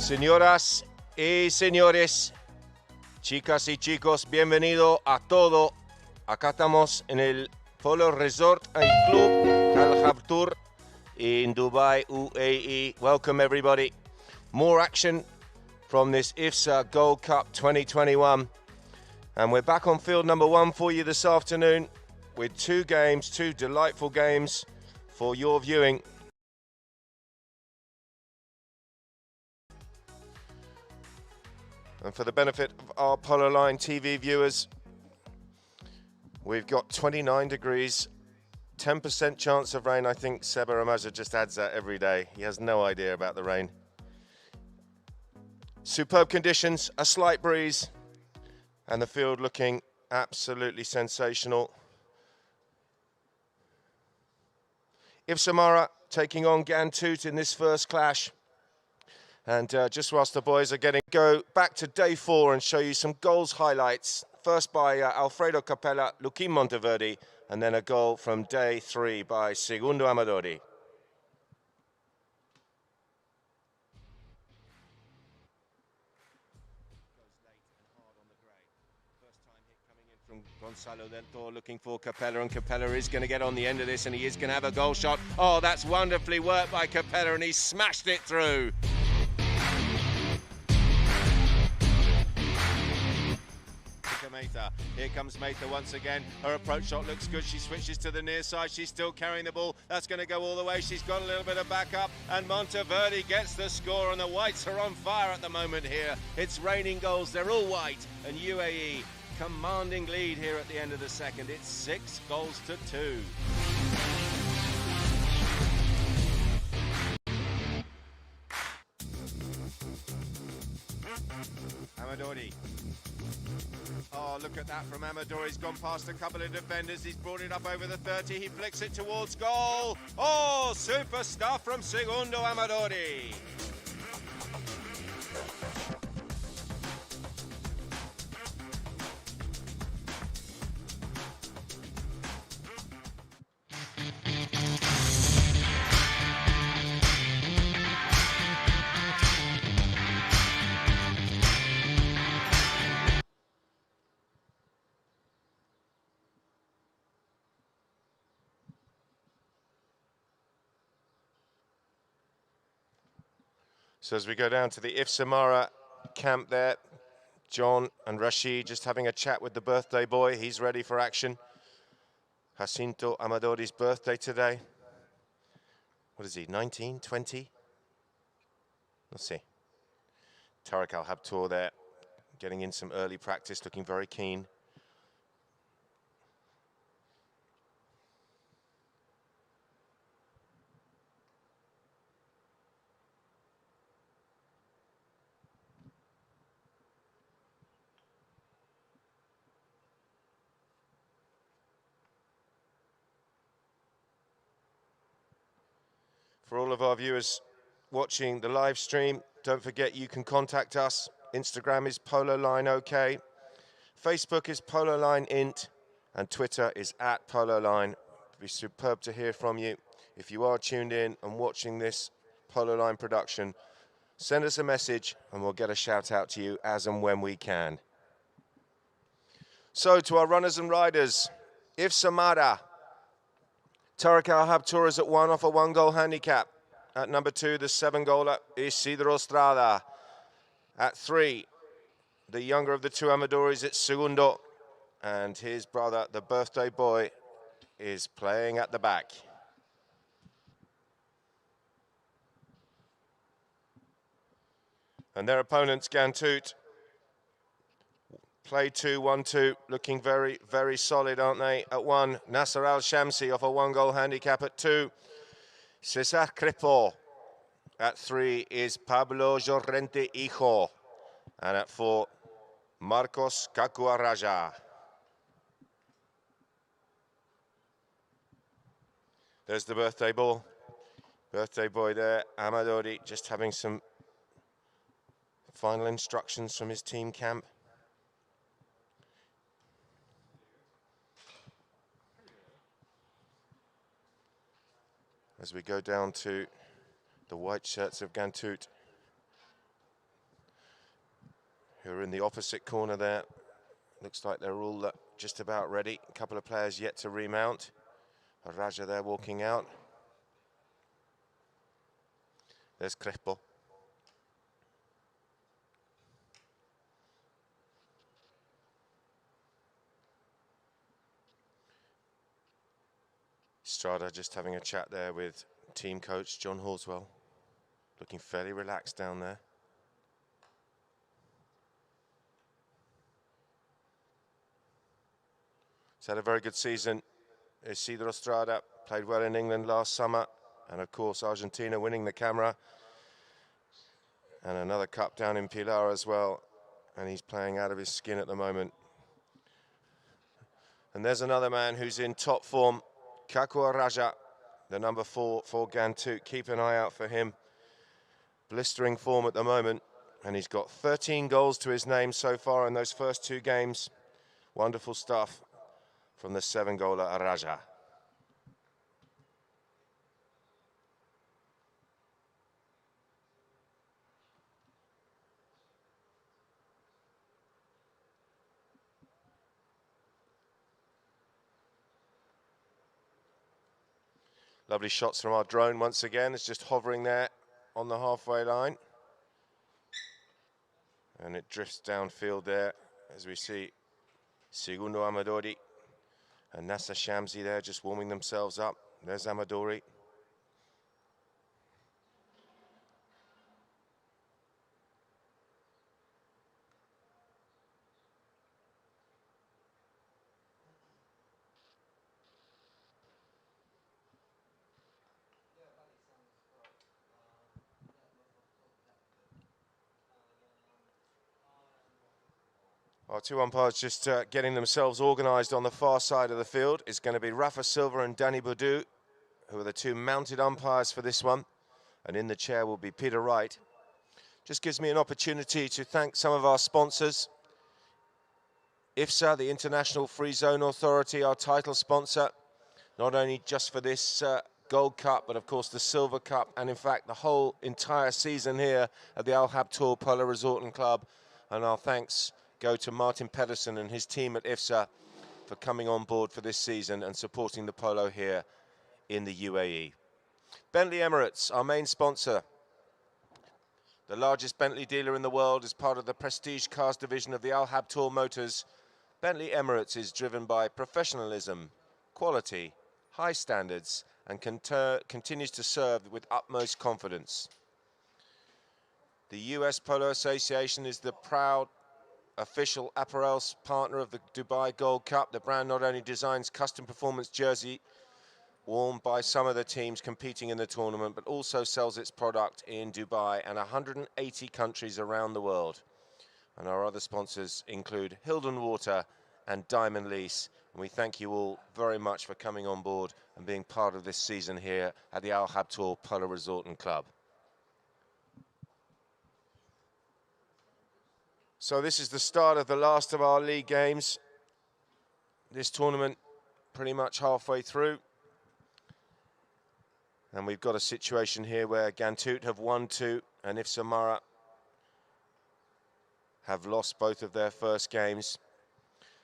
Señoras y señores, chicas y chicos, bienvenido a todo. Acá estamos en el Polo Resort and Club Al Ghantoot in Dubai, UAE. Welcome everybody. More action from this IFZA Gold Cup 2021. And we're back on field number one for you this afternoon with two delightful games for your viewing. And for the benefit of our Polo Line TV viewers, we've got 29 degrees, 10% chance of rain. I think Seba Ramaza just adds that every day. He has no idea about the rain. Superb conditions, a slight breeze, and the field looking absolutely sensational. IFZA Mahra taking on Ghantoot in this first clash. And just whilst the boys are go back to day 4 and show you some goals highlights. First by Alfredo Capella, Luquín Monteverde, and then a goal from day 3 by Segundo Amadori. Gonzalo del Toro looking for Capella, and Capella is going to get on the end of this, and he is going to have a goal shot. Oh, that's wonderfully worked by Capella, and he smashed it through. Here comes Mahra once again. Her approach shot looks good. She switches to the near side. She's still carrying the ball. That's going to go all the way. She's got a little bit of backup, and Monteverde gets the score, and the whites are on fire at the moment here. It's raining goals. They're all white, and UAE commanding lead here at the end of the second. It's 6 goals to 2. Amadori. Oh, look at that from Amadori. He's gone past a couple of defenders. He's brought it up over the 30. He flicks it towards goal. Oh, super stuff from Segundo Amadori. So as we go down to the IFZA Mahra camp there, John and Rashid just having a chat with the birthday boy. He's ready for action. Jacinto Amadori's birthday today. What is he, 19, 20? Let's see. Tarek Al Habtour there, getting in some early practice, looking very keen. For all of our viewers watching the live stream, don't forget you can contact us. Instagram is Polo Line OK, Facebook is Polo Line Int, and Twitter is @Polo Line. It'd be superb to hear from you. If you are tuned in and watching this Polo Line production, send us a message and we'll get a shout out to you as and when we can. So to our runners and riders, IFZA Mahra. Tarek Al Habtour is at 1 off a 1-goal handicap. At number 2, the 7-goaler Isidro Estrada. At 3, the younger of the two Amadoris, it's Segundo. And his brother, the birthday boy, is playing at the back. And their opponents, Ghantoot, play 2, 1-2, looking very, very solid, aren't they? At 1, Nasser Al-Shamsi off a 1-goal handicap. At 2, Cesar Crepo. At 3 is Pablo Llorente Hijo. And at 4, Marcos Cacuaraja. There's the birthday ball. Birthday boy there, Amadori, just having some final instructions from his team camp. As we go down to the white shirts of Ghantoot. who are in the opposite corner there. Looks like they're all just about ready. A couple of players yet to remount. Raja there walking out. There's Crespo. Strada just having a chat there with team coach John Horswell. Looking fairly relaxed down there. He's had a very good season. Isidro Strada played well in England last summer. And of course, Argentina winning the Camera. And another cup down in Pilar as well. And he's playing out of his skin at the moment. And there's another man who's in top form, Kakua Raja, the number 4 for Ghantoot. Keep an eye out for him. Blistering form at the moment. And he's got 13 goals to his name so far in those first 2 games. Wonderful stuff from the 7-goaler Raja. Lovely shots from our drone once again. It's just hovering there on the halfway line. And it drifts downfield there as we see Segundo Amadori and Nasa Shamsi there just warming themselves up. There's Amadori. Our 2 umpires just getting themselves organised on the far side of the field. It's going to be Rafa Silva and Danny Boudou, who are the 2 mounted umpires for this one. And in the chair will be Peter Wright. Just gives me an opportunity to thank some of our sponsors. IFZA, the International Free Zone Authority, our title sponsor, not only just for this Gold Cup, but of course the Silver Cup, and in fact the whole entire season here at the Al Habtoor Polo Resort and Club. And our thanks go to Martin Pedersen and his team at IFZA for coming on board for this season and supporting the polo here in the UAE. Bentley Emirates, our main sponsor. The largest Bentley dealer in the world, is part of the prestige cars division of the Al Habtoor Motors. Bentley Emirates is driven by professionalism, quality, high standards, and continues to serve with utmost confidence. The US Polo Association is the proud official apparel partner of the Dubai Gold Cup. The brand not only designs custom performance jersey worn by some of the teams competing in the tournament, but also sells its product in Dubai and 180 countries around the world. And our other sponsors include Hilden Water and Diamond Lease. And we thank you all very much for coming on board and being part of this season here at the Al Habtoor Polo Resort and Club. So this is the start of the last of our league games. This tournament pretty much halfway through. And we've got a situation here where Ghantoot have won 2 and IFZA Mahra have lost both of their first games.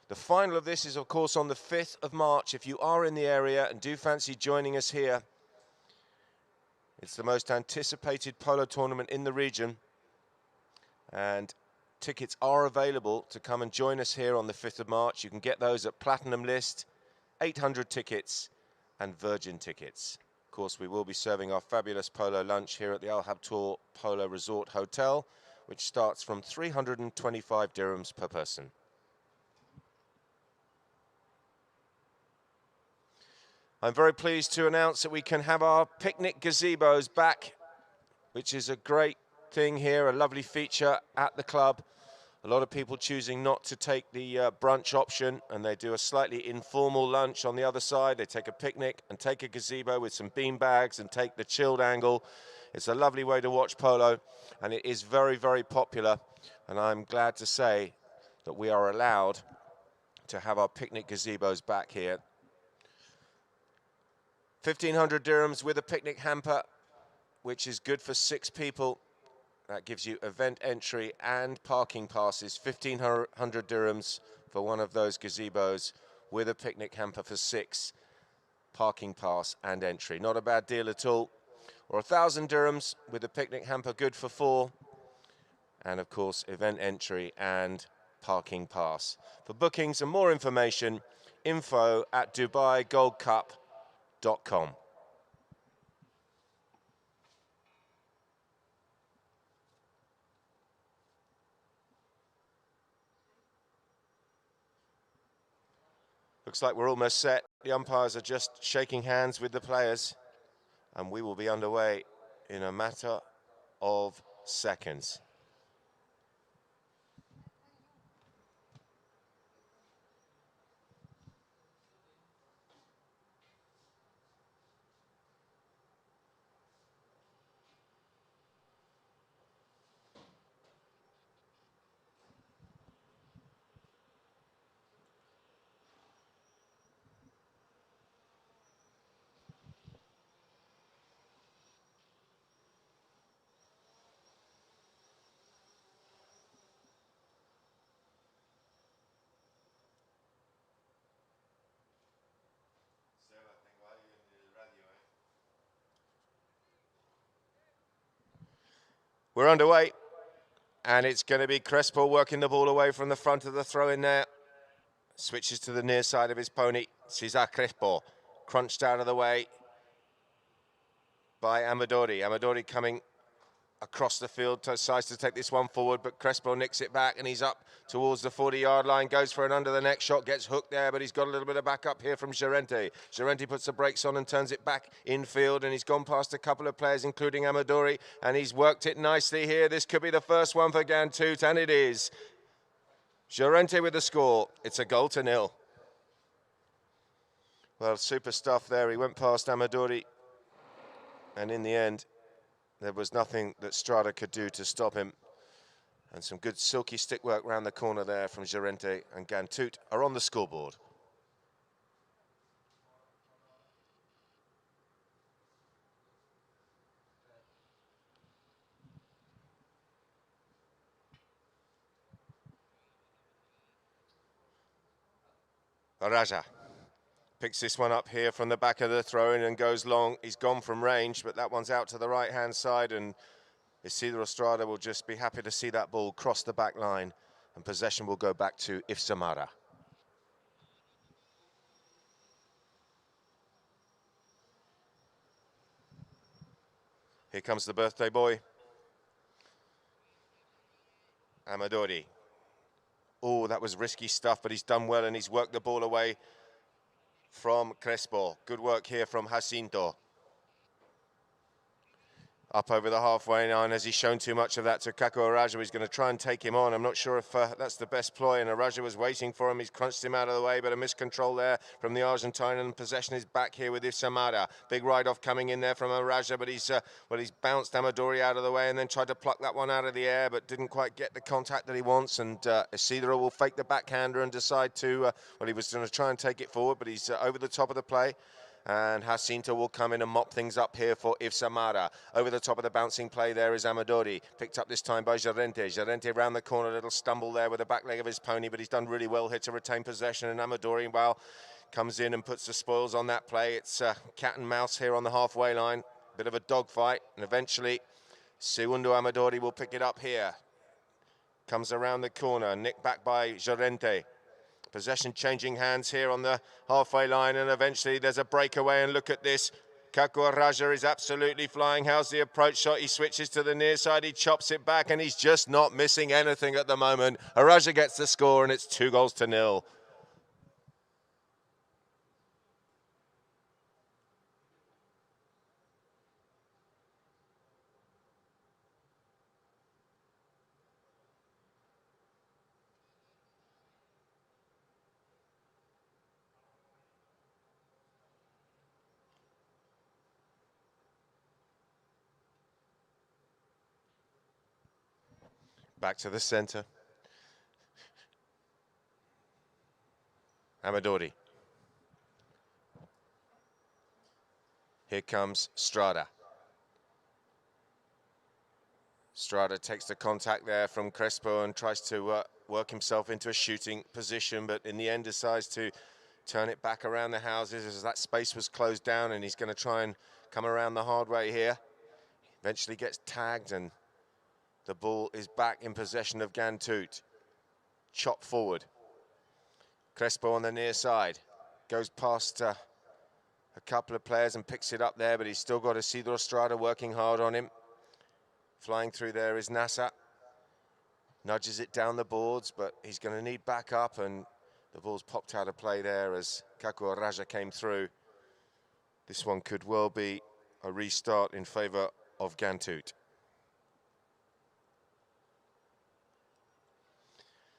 The final of this is, of course, on the 5th of March. If you are in the area and do fancy joining us here, it's the most anticipated polo tournament in the region. And tickets are available to come and join us here on the 5th of March. You can get those at Platinum List, 800 tickets, and Virgin tickets. Of course, we will be serving our fabulous polo lunch here at the Al Habtoor Polo Resort Hotel, which starts from 325 dirhams per person. I'm very pleased to announce that we can have our picnic gazebos back, which is a great thing here, a lovely feature at the club. A lot of people choosing not to take the brunch option, and they do a slightly informal lunch on the other side. They take a picnic and take a gazebo with some bean bags and take the chilled angle. It's a lovely way to watch polo, and it is very, very popular. And I'm glad to say that we are allowed to have our picnic gazebos back here. 1,500 dirhams with a picnic hamper, which is good for 6 people. That gives you event entry and parking passes, 1,500 dirhams for one of those gazebos with a picnic hamper for 6, parking pass and entry. Not a bad deal at all. Or 1,000 dirhams with a picnic hamper, good for 4. And of course, event entry and parking pass. For bookings and more information, info@DubaiGoldCup.com. Looks like we're almost set. The umpires are just shaking hands with the players, and we will be underway in a matter of seconds. We're underway, and it's going to be Crespo working the ball away from the front of the throw in there. Switches to the near side of his pony. Cesar Crespo crunched out of the way by Amadori. Amadori coming across the field, decides to take this one forward, but Crespo nicks it back, and he's up towards the 40-yard line, goes for an under-the-neck shot, gets hooked there, but he's got a little bit of backup here from Gerente. Gerente puts the brakes on and turns it back infield, and he's gone past a couple of players, including Amadori, and he's worked it nicely here. This could be the first one for Ghantoot, and it is. Gerente with the score. It's a 0-0. Well, super stuff there. He went past Amadori, and in the end, there was nothing that Strada could do to stop him. And some good silky stick work round the corner there from Gerente, and Ghantoot are on the scoreboard. Raja picks this one up here from the back of the throw-in and goes long. He's gone from range, but that one's out to the right-hand side, and Isidro Estrada will just be happy to see that ball cross the back line, and possession will go back to IFZA Mahra. Here comes the birthday boy, Amadori. Oh, that was risky stuff, but he's done well, and he's worked the ball away from Crespo. Good work here from Jacinto. Up over the halfway line. Has he shown too much of that to Kako Araja? He's going to try and take him on. I'm not sure if that's the best ploy, and Araja was waiting for him. He's crunched him out of the way, but a miscontrol there from the Argentine, and possession is back here with IFZA Mahra. Big ride-off coming in there from Araja, but he's bounced Amadori out of the way and then tried to pluck that one out of the air, but didn't quite get the contact that he wants, and Isidro will fake the backhander and decide to, well, he was going to try and take it forward, but he's over the top of the play. And Jacinto will come in and mop things up here for IFZA Mahra. Over the top of the bouncing play there is Amadori. Picked up this time by Gerente. Gerente around the corner, a little stumble there with the back leg of his pony, but he's done really well here to retain possession. And Amadori, well, comes in and puts the spoils on that play. It's cat and mouse here on the halfway line. Bit of a dogfight. And eventually, Segundo Amadori will pick it up here. Comes around the corner, nicked back by Gerente. Possession changing hands here on the halfway line, and eventually there's a breakaway, and look at this. Kako Raja is absolutely flying. How's the approach shot? He switches to the near side, he chops it back, and he's just not missing anything at the moment. Raja gets the score, and it's 2-0. Back to the center. Amadori. Here comes Strada. Strada takes the contact there from Crespo and tries to work himself into a shooting position, but in the end decides to turn it back around the houses as that space was closed down, and he's going to try and come around the hard way here. Eventually gets tagged, and the ball is back in possession of Ghantoot. Chop forward. Crespo on the near side. Goes past a couple of players and picks it up there, but he's still got Isidro Strada working hard on him. Flying through there is Nasa. Nudges it down the boards, but he's going to need backup, and the ball's popped out of play there as Kakua Raja came through. This one could well be a restart in favour of Ghantoot.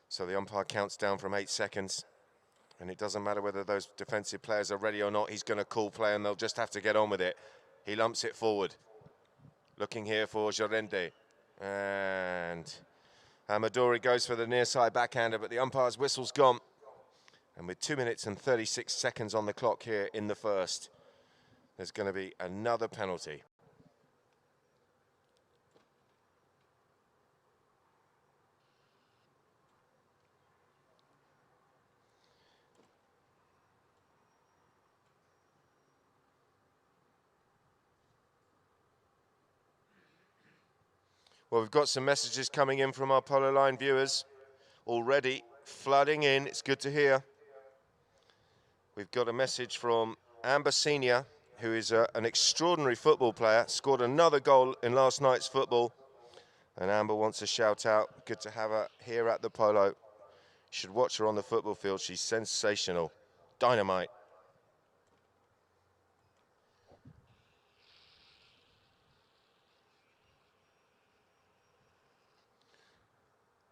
So the umpire counts down from 8 seconds, and it doesn't matter whether those defensive players are ready or not. He's going to call play, and they'll just have to get on with it. He lumps it forward. Looking here for Llorente, and Amadori goes for the near side backhander, but the umpire's whistle's gone. And with 2 minutes and 36 seconds on the clock here in the first, there's going to be another penalty. Well, we've got some messages coming in from our Polo Line viewers already flooding in. It's good to hear. We've got a message from Amber Senior, who is an extraordinary football player, scored another goal in last night's football. And Amber wants a shout out. Good to have her here at the Polo. You should watch her on the football field. She's sensational. Dynamite.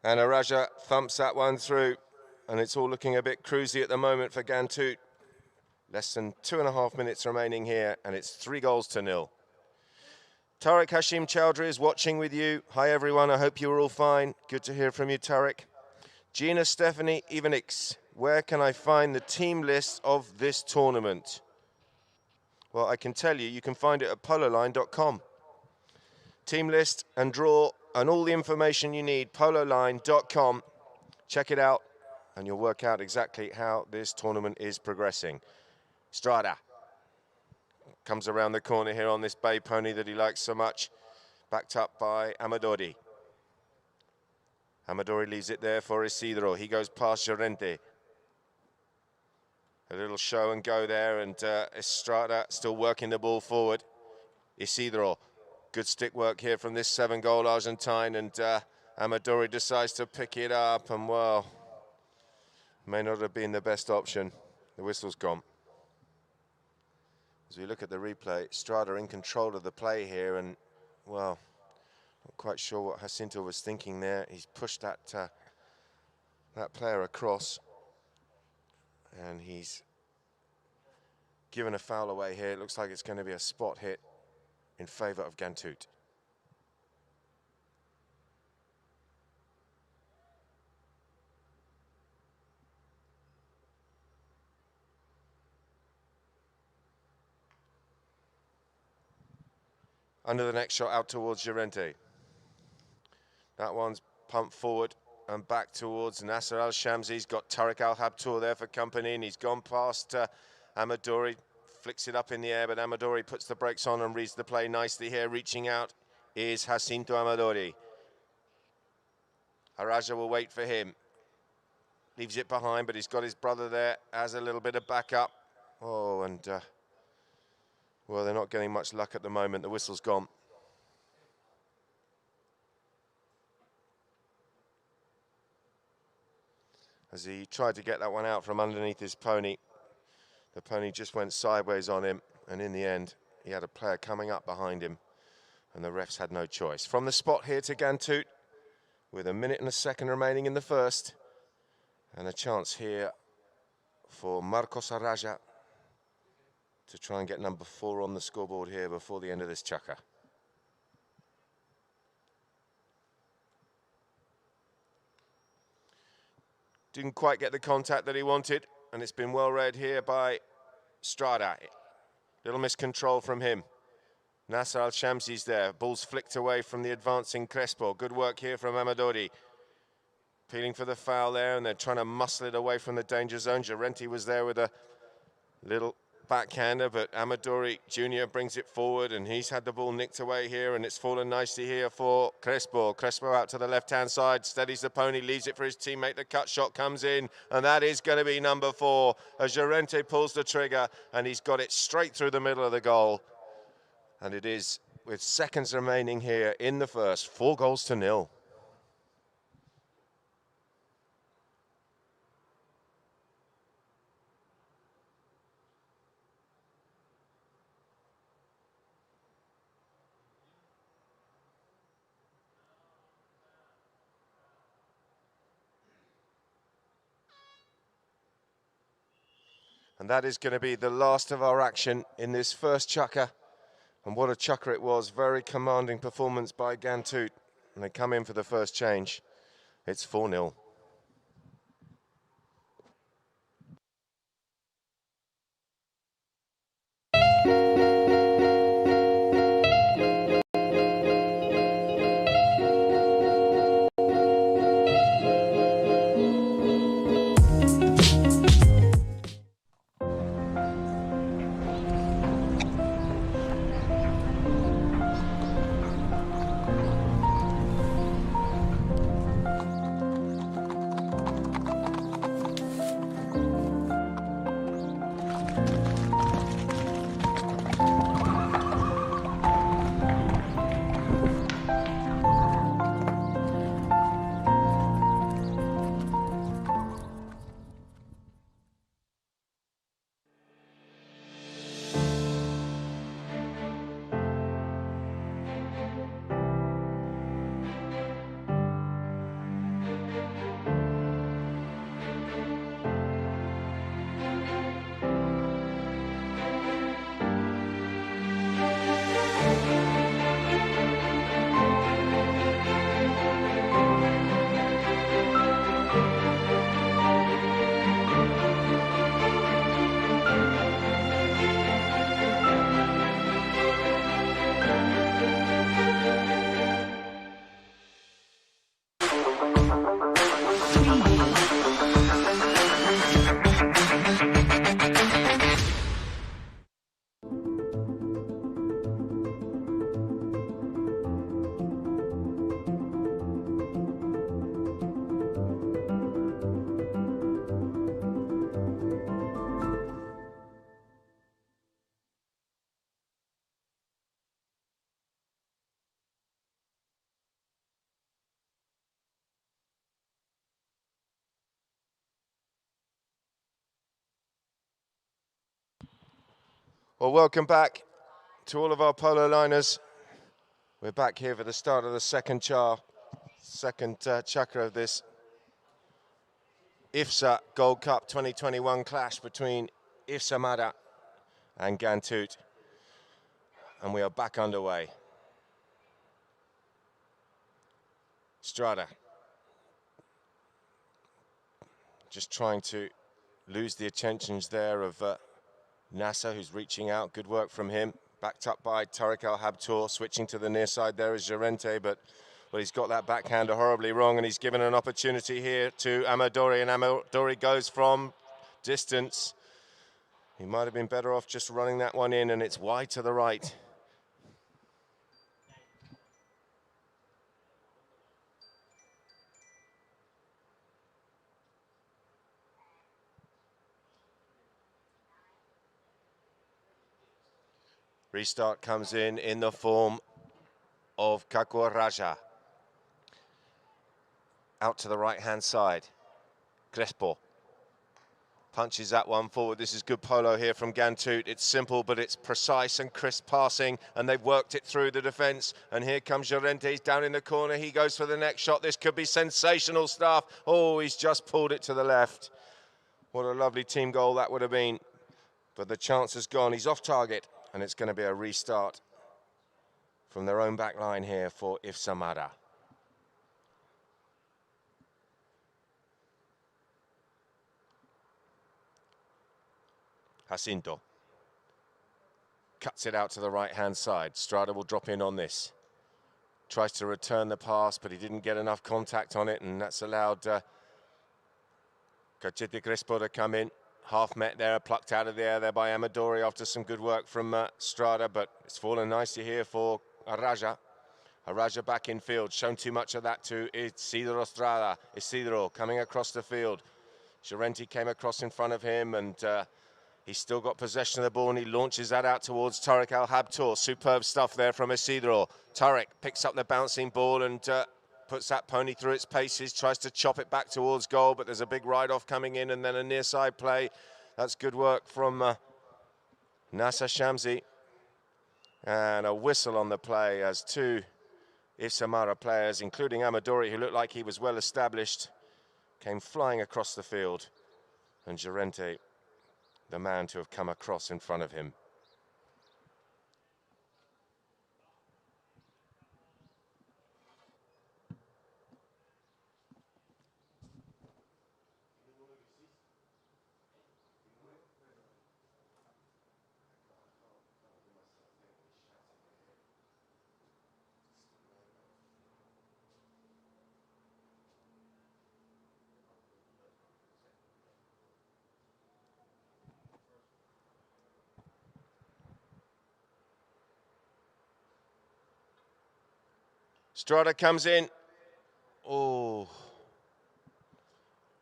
And Araja thumps that one through, and it's all looking a bit cruisy at the moment for Ghantoot. Less than 2.5 minutes remaining here, and it's 3-0. Tariq Hashim Chowdhury is watching with you. Hi everyone, I hope you're all fine. Good to hear from you, Tariq. Gina Stephanie Ivanix, where can I find the team list of this tournament? Well, I can tell you, you can find it at pololine.com. Team list and draw and all the information you need, pololine.com. Check it out and you'll work out exactly how this tournament is progressing. Strada comes around the corner here on this bay pony that he likes so much, backed up by Amadori. Amadori leaves it there for Isidro. He goes past Llorente. A little show and go there, and Estrada still working the ball forward. Isidro. Good stick work here from this 7-goal Argentine, and Amadori decides to pick it up, and well, may not have been the best option. The whistle's gone. As we look at the replay, Strada in control of the play here, and well, not quite sure what Jacinto was thinking there. He's pushed that player across, and he's given a foul away here. It looks like it's going to be a spot hit in favour of Ghantoot. Under the next shot out towards Llorente. That one's pumped forward and back towards Nasser Al-Shamsi. He's got Tariq Al-Habtour there for company, and he's gone past Amadori. Flicks it up in the air, but Amadori puts the brakes on and reads the play nicely here. Reaching out is Jacinto Amadori. Araja will wait for him. Leaves it behind, but he's got his brother there as a little bit of backup. Oh, and well, they're not getting much luck at the moment. The whistle's gone. As he tried to get that one out from underneath his pony, the pony just went sideways on him, and in the end, he had a player coming up behind him, and the refs had no choice. From the spot here to Ghantoot, with 1 minute and a second remaining in the first, and a chance here for Marcos Araja to try and get number 4 on the scoreboard here before the end of this chukka. Didn't quite get the contact that he wanted, and it's been well read here by Strada. Little miscontrol from him. Nasser Al-Shamsi's there. Ball's flicked away from the advancing Crespo. Good work here from Amadori. Peeling for the foul there, and they're trying to muscle it away from the danger zone. Llorente was there with a little backhander, but Amadori Jr. brings it forward, and he's had the ball nicked away here, and it's fallen nicely here for Crespo. Crespo out to the left-hand side, steadies the pony, leaves it for his teammate. The cut shot comes in, and that is going to be number 4 as Llorente pulls the trigger, and he's got it straight through the middle of the goal. And it is, with seconds remaining here in the first, 4-0. And that is going to be the last of our action in this first chukker. And what a chukker it was. Very commanding performance by Ghantoot. And they come in for the first change. It's 4-0. Well, welcome back to all of our polo liners. We're back here for the start of the second chukker of this IFZA Gold Cup 2021 clash between IFZA Mahra and Ghantoot. And we are back underway. Strada just trying to lose the attentions there of Nasser, who's reaching out. Good work from him. Backed up by Tariq Al-Habtour. Switching to the near side there is Llorente, but well, he's got that backhander horribly wrong, and he's given an opportunity here to Amadori, and Amadori goes from distance. He might have been better off just running that one in, and it's wide to the right. Restart comes in the form of Kakor Raja. Out to the right-hand side. Crespo punches that one forward. This is good polo here from Ghantoot. It's simple, but it's precise and crisp passing, and they've worked it through the defense. And here comes Llorente. He's down in the corner. He goes for the next shot. This could be sensational stuff. Oh, he's just pulled it to the left. What a lovely team goal that would have been. But the chance has gone. He's off target, and it's going to be a restart from their own back line here for IFZA Mahra. Jacinto. cuts it out to the right-hand side. Strada will drop in on this. Tries to return the pass, but he didn't get enough contact on it, and that's allowed Cachete Crespo to come in. Half met there, plucked out of the air there by Amadori after some good work from Strada, but it's fallen nicely here for Araja. Araja back in field, shown too much of that to Isidro Strada. Isidro coming across the field. Llorente came across in front of him, and he's still got possession of the ball, and he launches that out towards Tarek Al Habtour. Superb stuff there from Isidro. Tarek picks up the bouncing ball and puts that pony through its paces, tries to chop it back towards goal, but there's a big ride-off coming in, and then a near-side play. That's good work from Nasser Shamsi. And a whistle on the play as two IFZA Mahra players, including Amadori, who looked like he was well established, came flying across the field. And Llorente, the man to have come across in front of him. Strada comes in. Oh.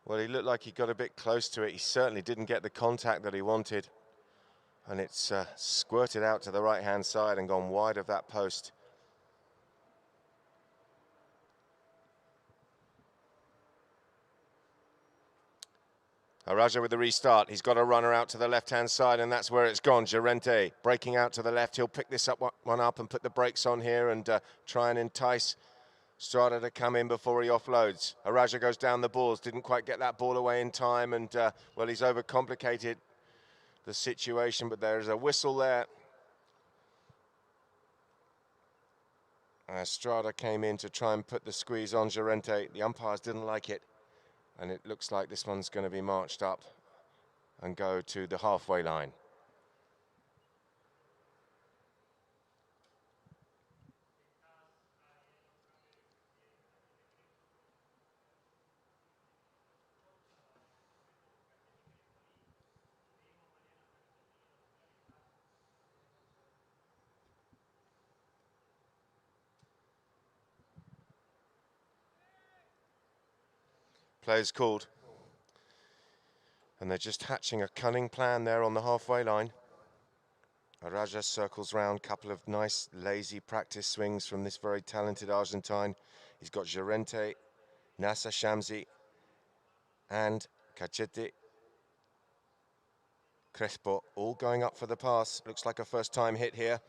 Well, he looked like he got a bit close to it. He certainly didn't get the contact that he wanted. And it's squirted out to the right-hand side and gone wide of that post. Araja with the restart. He's got a runner out to the left-hand side, and that's where it's gone. Llorente breaking out to the left. He'll pick this up one up and put the brakes on here and try and entice Strada to come in before he offloads. Araja goes down the balls. Didn't quite get that ball away in time, and, well, he's overcomplicated the situation, but there's a whistle there. Strada came in to try and put the squeeze on Llorente. The umpires didn't like it. And it looks like this one's going to be marched up and go to the halfway line. Play's called. And they're just hatching a cunning plan there on the halfway line. Araja circles round, couple of nice, lazy practice swings from this very talented Argentine. He's got Llorente, Nasser Shamsi, and Cachete Crespo all going up for the pass. Looks like a first-time hit here.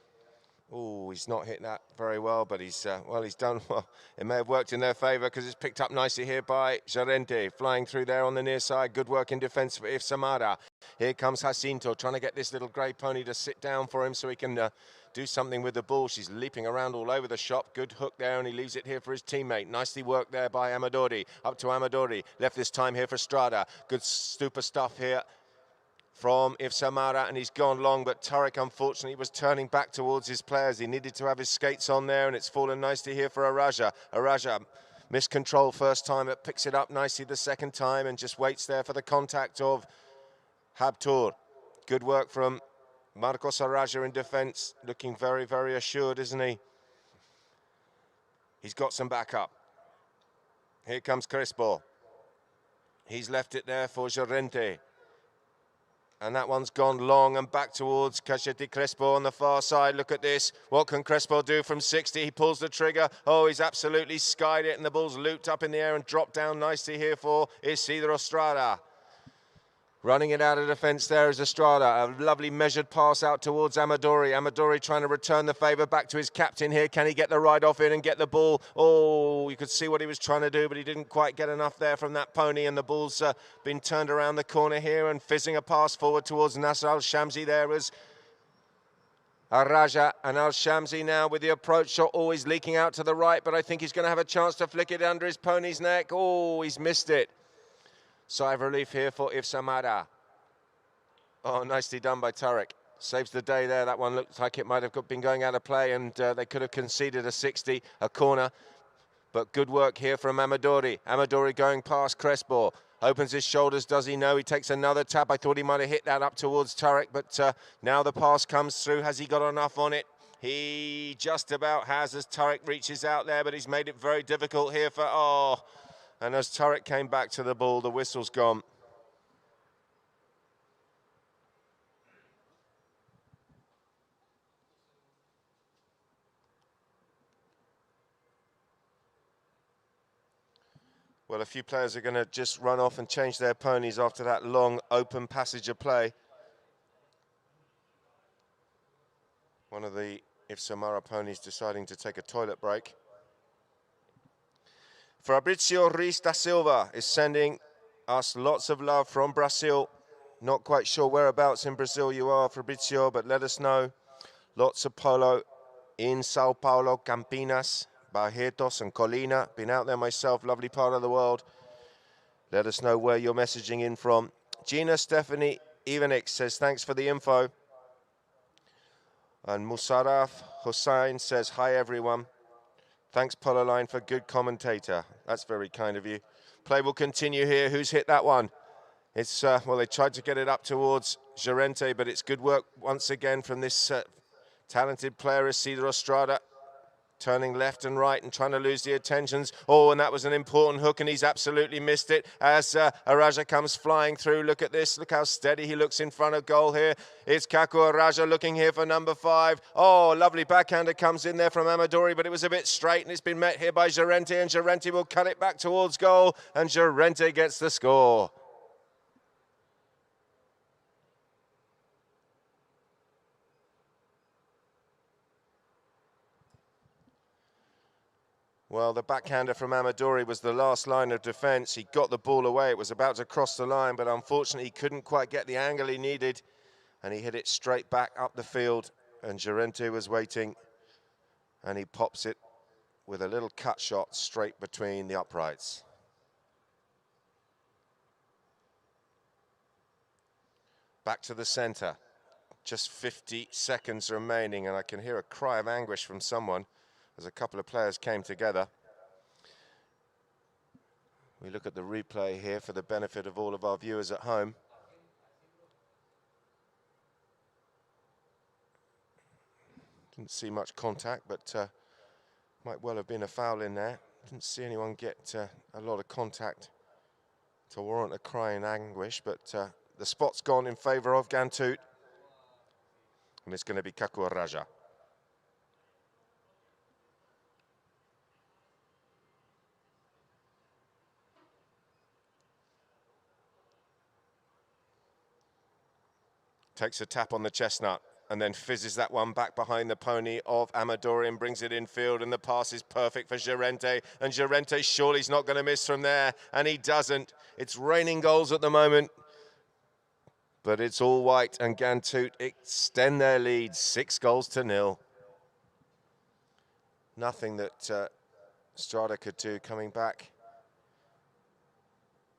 Oh, he's not hit that very well, but he's done well. It may have worked in their favour because it's picked up nicely here by Llorente, flying through there on the near side. Good work in defence for IFZA Mahra. Here comes Jacinto, trying to get this little grey pony to sit down for him so he can do something with the ball. She's leaping around all over the shop. Good hook there, and he leaves it here for his teammate. Nicely worked there by Amadori. Up to Amadori. Left this time here for Strada. Good super stuff here from IFZA Mahra, and he's gone long, but Tarek unfortunately was turning back towards his players. He needed to have his skates on there, and it's fallen nicely here for Araja. Araja missed control first time, but picks it up nicely the second time and just waits there for the contact of Habtour. Good work from Marcos Araja in defence, looking very, very assured, isn't he? He's got some backup. Here comes Crespo. He's left it there for Llorente. And that one's gone long and back towards Cachete Crespo on the far side. Look at this. What can Crespo do from 60? He pulls the trigger. Oh, he's absolutely skied it, and the ball's looped up in the air and dropped down nicely here for Isidro Strada. Running it out of defence there is Estrada. A lovely measured pass out towards Amadori. Amadori trying to return the favour back to his captain here. Can he get the ride off in and get the ball? Oh, you could see what he was trying to do, but he didn't quite get enough there from that pony, and the ball's been turned around the corner here and fizzing a pass forward towards Nasser Al-Shamsi there as Araja, and Al-Shamsi now with the approach shot always leaking out to the right, but I think he's going to have a chance to flick it under his pony's neck. Oh, he's missed it. Sigh of relief here for IFZA Mahra. Oh, nicely done by Tarek. saves the day there. That one looks like it might have been going out of play, and they could have conceded a 60, a corner. But good work here from Amadori. Amadori going past Crespo. Opens his shoulders, does he know? He takes another tap. I thought he might have hit that up towards Turek, but now the pass comes through. Has he got enough on it? He just about has as Turek reaches out there, but he's made it very difficult here for, and as Turek came back to the ball, the whistle's gone. Well, a few players are going to just run off and change their ponies after that long open passage of play. One of the IFZA Mahra ponies deciding to take a toilet break. Fabrizio Reis da Silva is sending us lots of love from Brazil. Not quite sure whereabouts in Brazil you are, Fabrizio, but let us know. Lots of polo in Sao Paulo, Campinas, Barretos and Colina. Been out there myself, lovely part of the world. Let us know where you're messaging in from. Gina Stephanie Ivanix says, thanks for the info. And Musarraf Hussain says, hi everyone. Thanks Polo Line for good commentator. That's very kind of you. Play will continue here. Who's hit that one? It's, well, they tried to get it up towards Gerente, but it's good work once again from this talented player, Isidro Estrada. Turning left and right and trying to lose the attentions. Oh, and that was an important hook, and he's absolutely missed it as Araja comes flying through. Look at this. Look how steady he looks in front of goal here. It's Kaku Araja looking here for number 5. Oh, lovely backhander comes in there from Amadori, but it was a bit straight, and it's been met here by Gerente, and Gerente will cut it back towards goal, and Gerente gets the score. Well, the backhander from Amadori was the last line of defense. He got the ball away. It was about to cross the line, but unfortunately he couldn't quite get the angle he needed, and he hit it straight back up the field, and Gerente was waiting, and he pops it with a little cut shot straight between the uprights. Back to the center. Just 50 seconds remaining, and I can hear a cry of anguish from someone as a couple of players came together. We look at the replay here for the benefit of all of our viewers at home. Didn't see much contact, but might well have been a foul in there. Didn't see anyone get a lot of contact to warrant a cry in anguish, but the spot's gone in favor of Ghantoot, and it's going to be Kaku Araja. Takes a tap on the chestnut and then fizzes that one back behind the pony of Amadori and brings it infield, and the pass is perfect for Gerente, and Gerente surely is not going to miss from there, and he doesn't. It's raining goals at the moment, but it's all white, and Ghantoot extend their lead 6-0. Nothing that Strada could do coming back.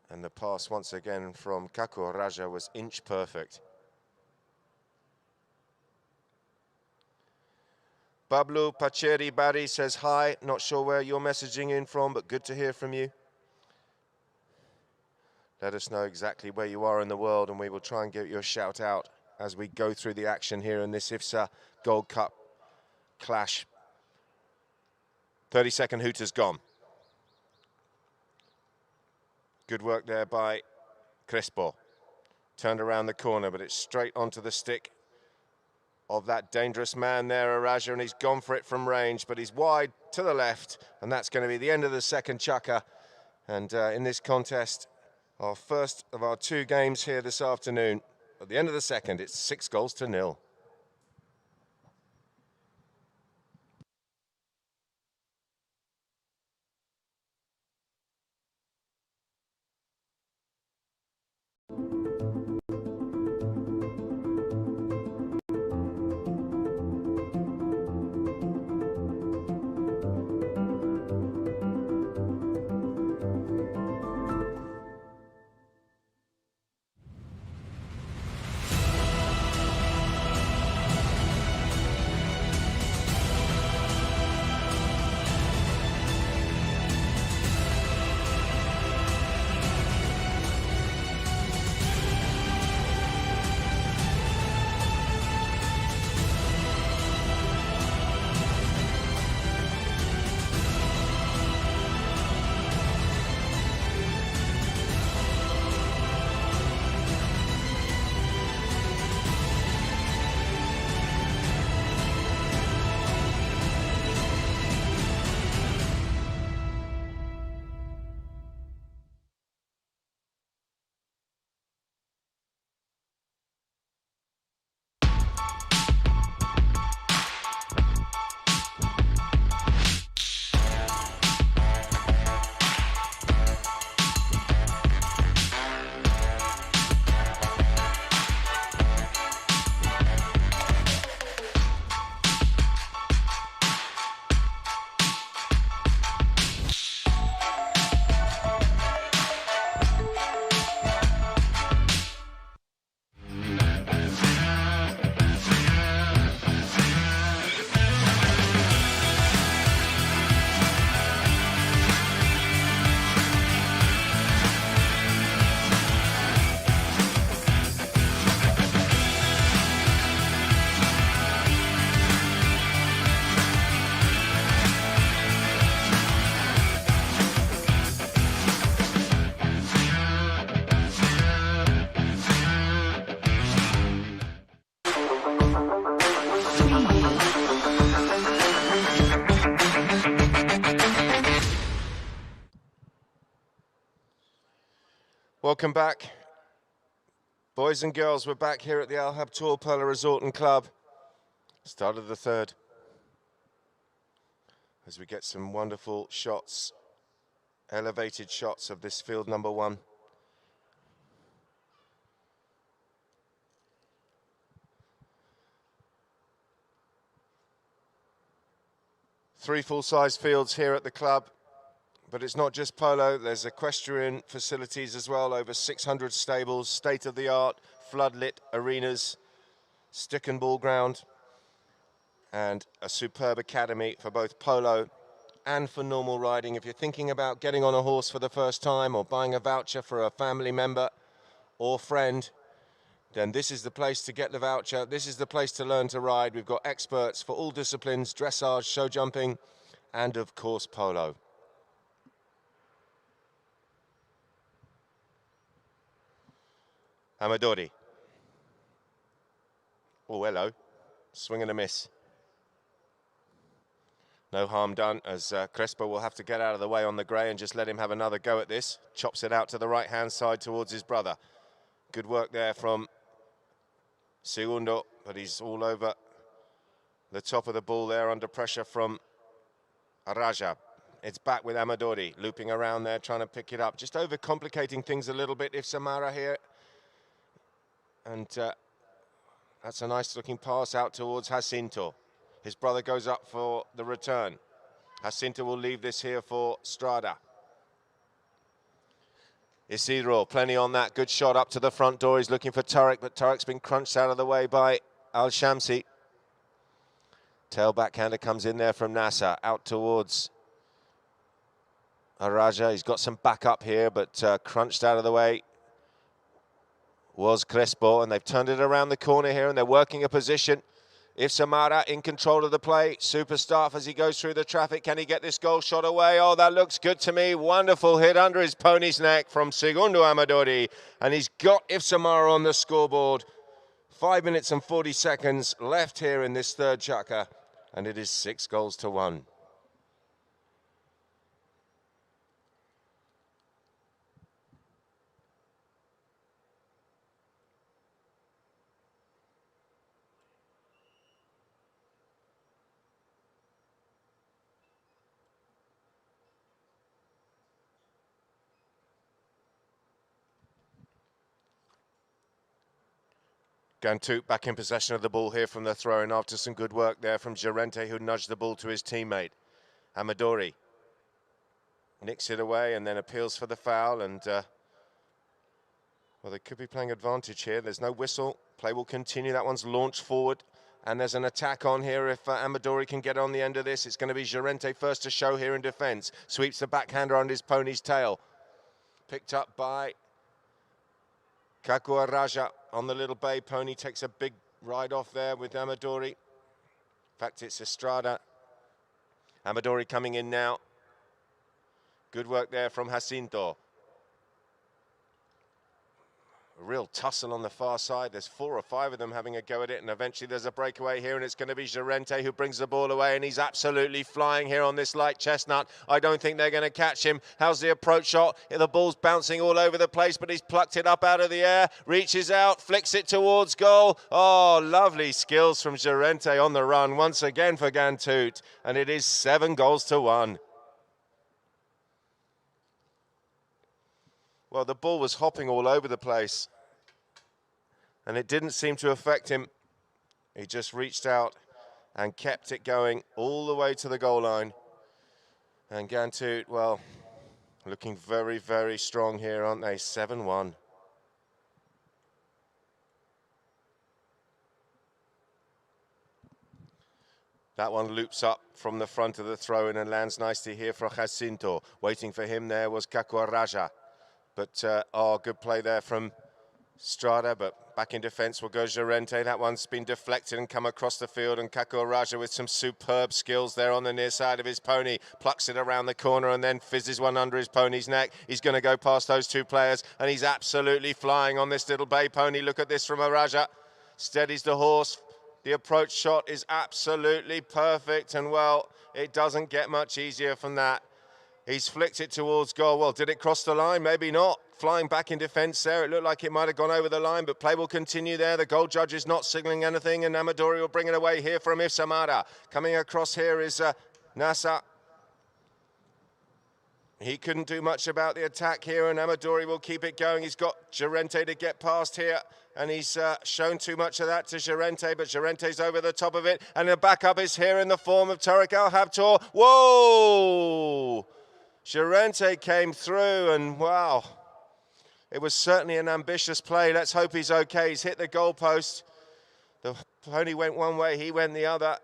And the pass once again from Kaku Araja was inch perfect. Pablo Pacheri Barry says hi. Not sure where you're messaging in from, but good to hear from you. Let us know exactly where you are in the world, and we will try and give you a shout out as we go through the action here in this IFZA Gold Cup clash. 30-second hooter's gone. Good work there by Crespo. Turned around the corner, but it's straight onto the stick of that dangerous man there, Araja, and he's gone for it from range, but he's wide to the left, and that's going to be the end of the second chukker. And in this contest, our first of our 2 games here this afternoon, at the end of the second, it's 6-0. Welcome back. Boys and girls, we're back here at the Al Habtoor Polo Resort and Club. Start of the third. As we get some wonderful shots, elevated shots of this field number one. Three full-size fields here at the club. But it's not just polo, there's equestrian facilities as well, over 600 stables, state-of-the-art, floodlit arenas, stick and ball ground, and a superb academy for both polo and for normal riding. If you're thinking about getting on a horse for the first time or buying a voucher for a family member or friend, then this is the place to get the voucher. This is the place to learn to ride. We've got experts for all disciplines, dressage, show jumping, and of course polo. Amadori. Oh, hello. Swing and a miss. No harm done, as Crespo will have to get out of the way on the grey and just let him have another go at this. Chops it out to the right-hand side towards his brother. Good work there from Segundo, but he's all over the top of the ball there under pressure from Araja. It's back with Amadori, looping around there, trying to pick it up. Just overcomplicating things a little bit IFZA Mahra here. And that's a nice looking pass out towards Jacinto. His brother goes up for the return. Jacinto will leave this here for Strada. Isidro, plenty on that. Good shot up to the front door. He's looking for Turek, but Turek's been crunched out of the way by Al-Shamsi. Tail backhander comes in there from Nasser, out towards Araja. He's got some backup here, but crunched out of the way was Crespo, and they've turned it around the corner here, and they're working a position. IFZA Mahra in control of the play. Superstar as he goes through the traffic. Can he get this goal shot away? Oh, that looks good to me. Wonderful hit under his pony's neck from Segundo Amadori, and he's got IFZA Mahra on the scoreboard. 5 minutes and 40 seconds left here in this third chukka, and it is 6-1. Ghantoot back in possession of the ball here from the throw-in after some good work there from Llorente, who nudged the ball to his teammate. Amadori nicks it away and then appeals for the foul, and well, they could be playing advantage here. There's no whistle. Play will continue. That one's launched forward, and there's an attack on here. If Amadori can get on the end of this, it's going to be Llorente first to show here in defence. Sweeps the backhander on his pony's tail. Picked up by Kakua Raja on the little bay pony, takes a big ride off there with Amadori. In fact, it's Estrada. Amadori coming in now. Good work there from Jacinto. A real tussle on the far side. There's 4 or 5 of them having a go at it, and eventually there's a breakaway here, and it's going to be Llorente who brings the ball away, and he's absolutely flying here on this light chestnut. I don't think they're going to catch him. How's the approach shot? The ball's bouncing all over the place, but he's plucked it up out of the air, reaches out, flicks it towards goal. Oh, lovely skills from Llorente on the run once again for Ghantoot, and it is 7-1. Well, the ball was hopping all over the place, and it didn't seem to affect him. He just reached out and kept it going all the way to the goal line. And Ghantoot, well, looking very, very strong here, aren't they? 7-1. That one loops up from the front of the throw-in and lands nicely here for Jacinto. Waiting for him there was Kakua Raja. But, oh, good play there from Strada, but back in defence will go Llorente. That one's been deflected and come across the field, and Kakua Raja with some superb skills there on the near side of his pony. Plucks it around the corner and then fizzes one under his pony's neck. He's going to go past those two players, and he's absolutely flying on this little bay pony. Look at this from Araja. Steadies the horse. The approach shot is absolutely perfect, and well, it doesn't get much easier from that. He's flicked it towards goal. Well, did it cross the line? Maybe not. Flying back in defence there. It looked like it might have gone over the line, but play will continue there. The goal judge is not signalling anything, and Amadori will bring it away here from IFZA Mahra. Coming across here is Nasa. He couldn't do much about the attack here, and Amadori will keep it going. He's got Llorente to get past here, and he's shown too much of that to Llorente, but Llorente's over the top of it, and the backup is here in the form of Tariq Al-Habtoor. Whoa! Llorente came through, and wow, it was certainly an ambitious play. Let's hope he's okay. He's hit the goalpost. The pony went one way, he went the other.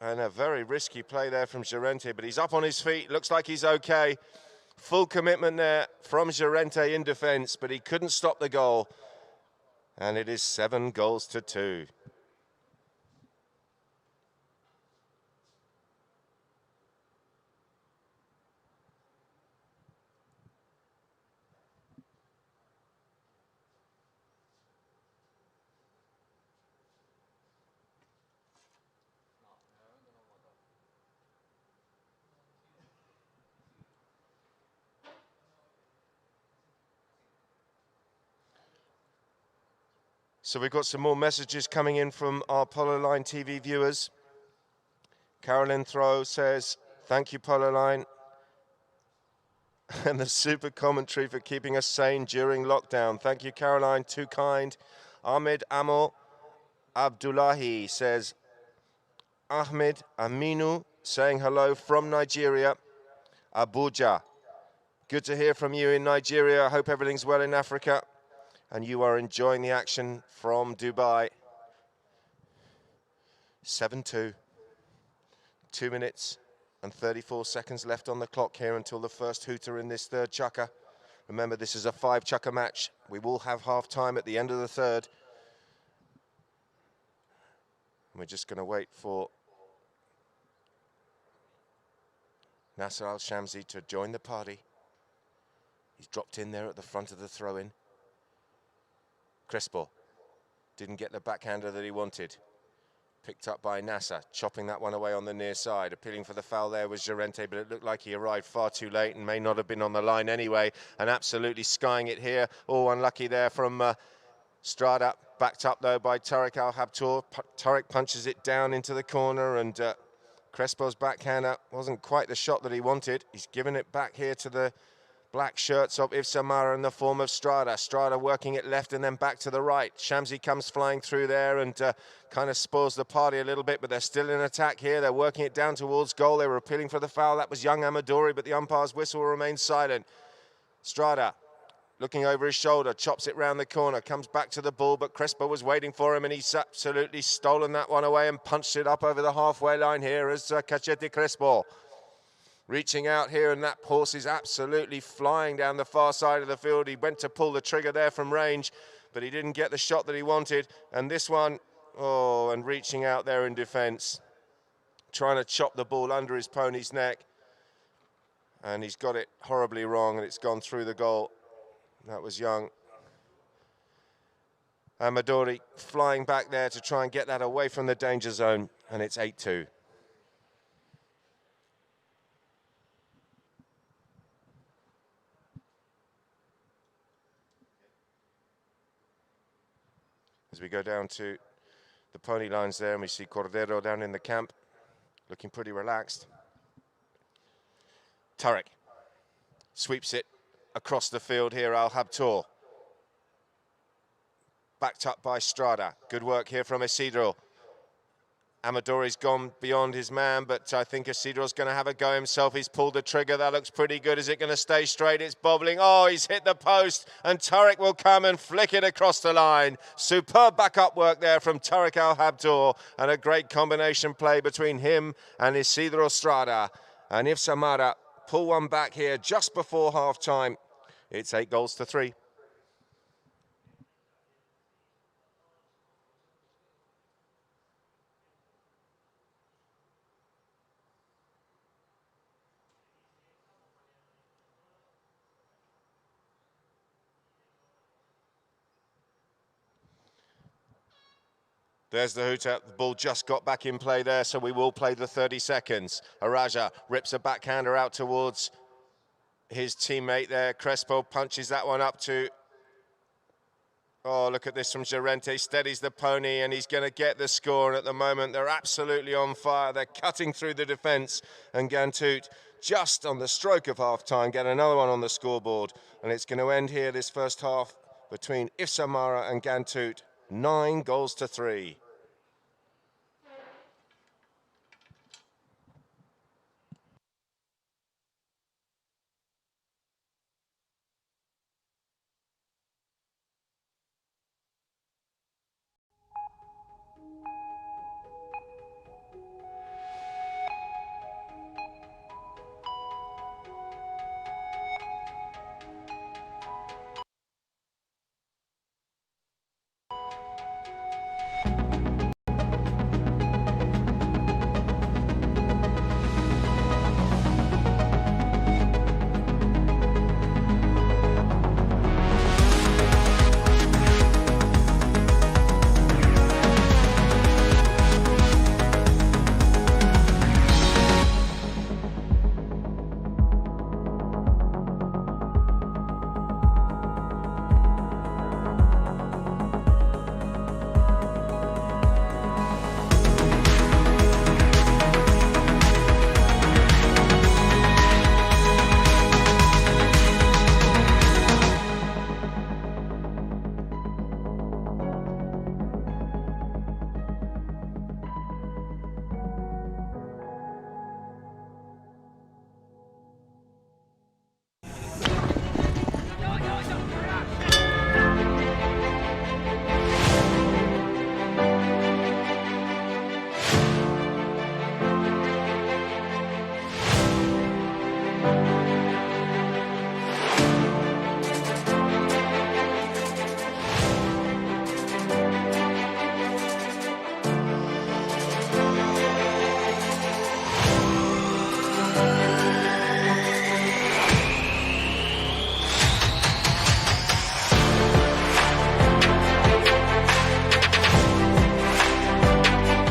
And a very risky play there from Llorente, but he's up on his feet. Looks like he's okay. Full commitment there from Llorente in defence, but he couldn't stop the goal. And it is 7-2. So we've got some more messages coming in from our Polo Line TV viewers. Carolyn Throw says, thank you, Polo Line. And the super commentary for keeping us sane during lockdown. Thank you, Caroline, too kind. Ahmed Amo Abdullahi says, Ahmed Aminu saying hello from Nigeria, Abuja. Good to hear from you in Nigeria. I hope everything's well in Africa and you are enjoying the action from Dubai. 7-2. 2 minutes and 34 seconds left on the clock here until the first hooter in this third chukker. Remember, this is a 5-chukker match. We will have half time at the end of the third. We're just going to wait for Nasser Al-Shamsi to join the party. He's dropped in there at the front of the throw-in. Crespo didn't get the backhander that he wanted. Picked up by Nasser, chopping that one away on the near side. Appealing for the foul there was Llorente, but it looked like he arrived far too late and may not have been on the line anyway. And absolutely skying it here. Oh, unlucky there from Strada. Backed up, though, by Tariq Al-Habtoor. Tariq punches it down into the corner, and Crespo's backhander wasn't quite the shot that he wanted. He's given it back here to the black shirts of IFZA Mahra in the form of Strada. Strada working it left and then back to the right. Shamsi comes flying through there and kind of spoils the party a little bit, but they're still in attack here. They're working it down towards goal. They were appealing for the foul. That was young Amadori, but the umpire's whistle remains silent. Strada looking over his shoulder, chops it round the corner, comes back to the ball, but Crespo was waiting for him, and he's absolutely stolen that one away and punched it up over the halfway line here as Cachete Crespo. Reaching out here, and that horse is absolutely flying down the far side of the field. He went to pull the trigger there from range, but he didn't get the shot that he wanted. And this one, oh, and reaching out there in defence, trying to chop the ball under his pony's neck. And he's got it horribly wrong, and it's gone through the goal. That was young. Amadori flying back there to try and get that away from the danger zone, and it's 8-2. As we go down to the pony lines there, and we see Cordero down in the camp, looking pretty relaxed. Tariq sweeps it across the field here, Al-Habtoor. Backed up by Strada. Good work here from Isidro. Amadori's gone beyond his man, but I think Isidro's going to have a go himself. He's pulled the trigger. That looks pretty good. Is it going to stay straight? It's bobbling. Oh, he's hit the post, and Tariq will come and flick it across the line. Superb backup work there from Tariq Al-Habtoor, and a great combination play between him and Isidro Strada. And IFZA Mahra pull one back here just before half-time. It's 8-3. There's the hooter. The ball just got back in play there, so we will play the 30 seconds. Araja rips a backhander out towards his teammate there. Crespo punches that one up to... Oh, look at this from Llorente. Steadies the pony, and he's going to get the score. And at the moment, they're absolutely on fire. They're cutting through the defence. And Ghantoot, just on the stroke of half-time, get another one on the scoreboard. And it's going to end here, this first half, between IFZA Mahra and Ghantoot. 9-3.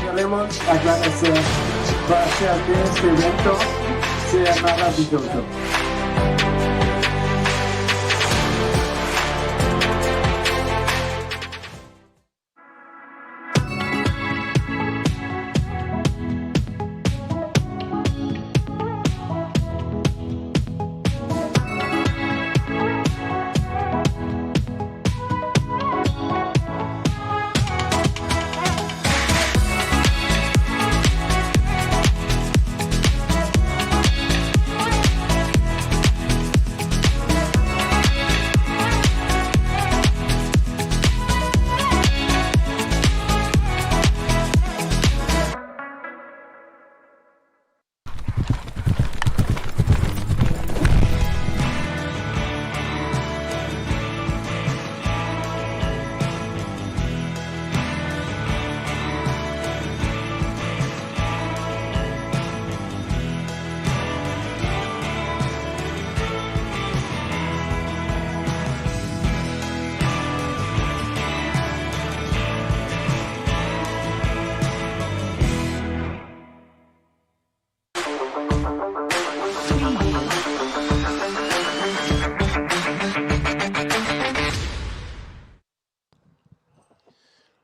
Queremos agradecer por hacer que este evento sea maravilloso.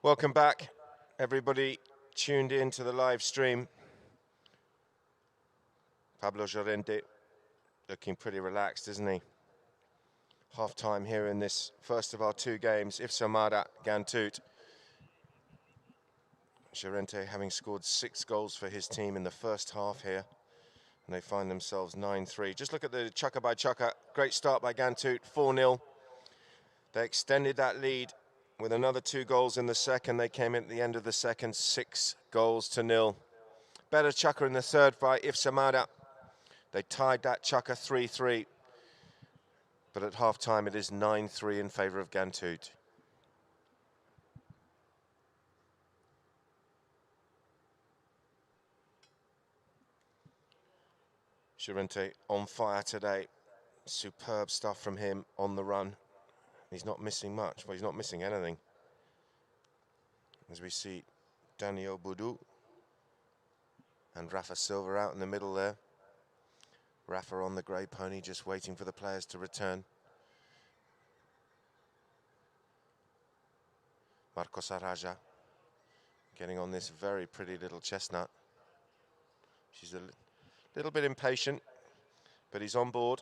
Welcome back, everybody tuned in to the live stream. Pablo Llorente looking pretty relaxed, isn't he? Half time here in this first of our two games, IFZA Mahra, Ghantoot. Llorente having scored 6 goals for his team in the first half here, and they find themselves 9-3. Just look at the chukka by chukka. Great start by Ghantoot, 4-0. They extended that lead with another 2 goals in the second. They came in at the end of the second, 6-0. Better chukka in the third by IFZA Mahra. They tied that chukka 3-3. But at half-time, it is 9-3 in favour of Ghantoot. Llorente on fire today. Superb stuff from him on the run. He's not missing much. Well, he's not missing anything. As we see Daniel Boudou. And Rafa Silva out in the middle there. Rafa on the grey pony, just waiting for the players to return. Marcos Araja getting on this very pretty little chestnut. She's a little bit impatient, but he's on board.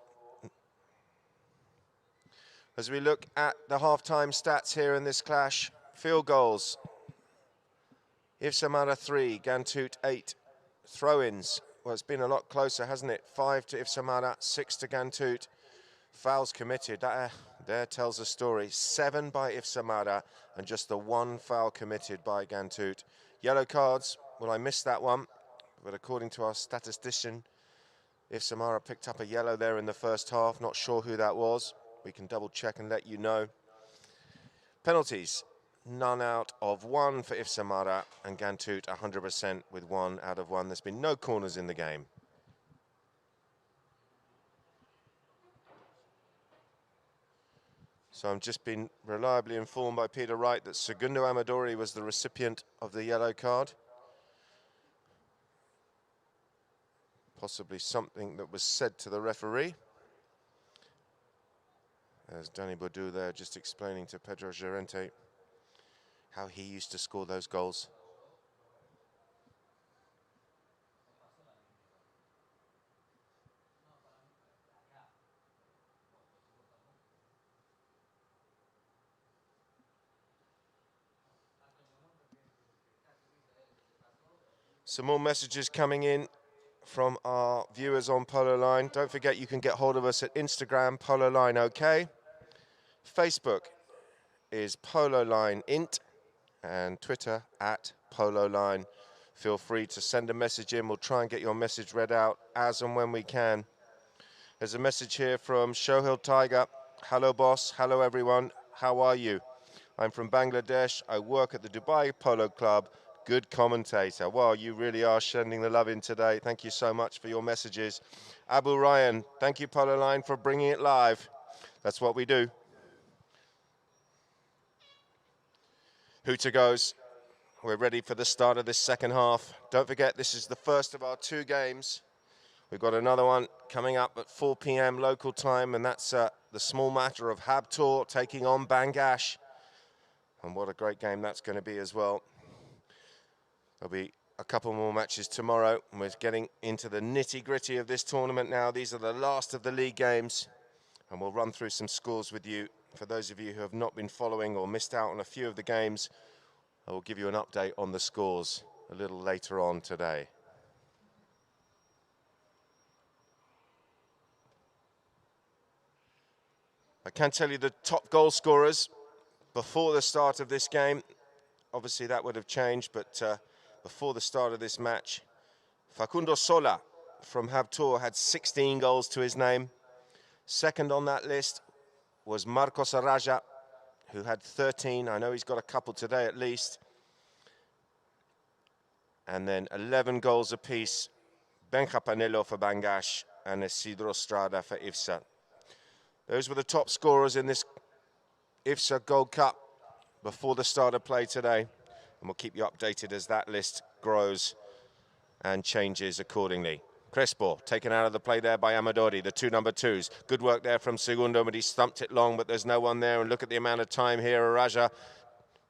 As we look at the half-time stats here in this clash, field goals. IFZA Mahra 3, Ghantoot 8. Throw-ins, well, it's been a lot closer, hasn't it? 5 to IFZA Mahra, 6 to Ghantoot. Fouls committed, that there tells a story. 7 by IFZA Mahra and just the 1 foul committed by Ghantoot. Yellow cards, well, I missed that one, but according to our statistician, IFZA Mahra picked up a yellow there in the first half. Not sure who that was. We can double check and let you know. Penalties, none out of 1 for IFZA Mahra, and Ghantoot 100% with 1 out of 1. There's been no corners in the game. So I'm just been reliably informed by Peter Wright that Segundo Amadori was the recipient of the yellow card. Possibly something that was said to the referee. There's Danny Boudou there just explaining to Pedro Gerente how he used to score those goals. Some more messages coming in from our viewers on Polo Line. Don't forget you can get hold of us at Instagram, Polo Line OK. Facebook is Polo Line Int, and Twitter at Polo Line. Feel free to send a message in. We'll try and get your message read out as and when we can. There's a message here from Shohil Tiger. Hello, boss. Hello, everyone. How are you? I'm from Bangladesh. I work at the Dubai Polo Club. Good commentator. Well, you really are sending the love in today. Thank you so much for your messages. Abu Ryan, thank you, Polo Line, for bringing it live. That's what we do. Hooter goes. We're ready for the start of this second half. Don't forget, this is the first of our 2 games. We've got another one coming up at 4 p.m. local time, and that's the small matter of Habtoor taking on Bangash. And what a great game that's going to be as well. There'll be a couple more matches tomorrow, and we're getting into the nitty-gritty of this tournament now. These are the last of the league games, and we'll run through some scores with you. For those of you who have not been following or missed out on a few of the games, I will give you an update on the scores a little later on today. I can tell you the top goal scorers before the start of this game. Obviously that would have changed, but before the start of this match, Facundo Sola from Habtoor had 16 goals to his name. Second on that list was Marcos Araja, who had 13. I know he's got a couple today at least. And then 11 goals apiece, Benja Panelo for Bangash and Isidro Strada for IFZA. Those were the top scorers in this IFZA Gold Cup before the start of play today. And we'll keep you updated as that list grows and changes accordingly. Crespo taken out of the play there by Amadori, the 2 number 2s. Good work there from Segundo, but he stumped it long, but there's no one there. And look at the amount of time here. Araja,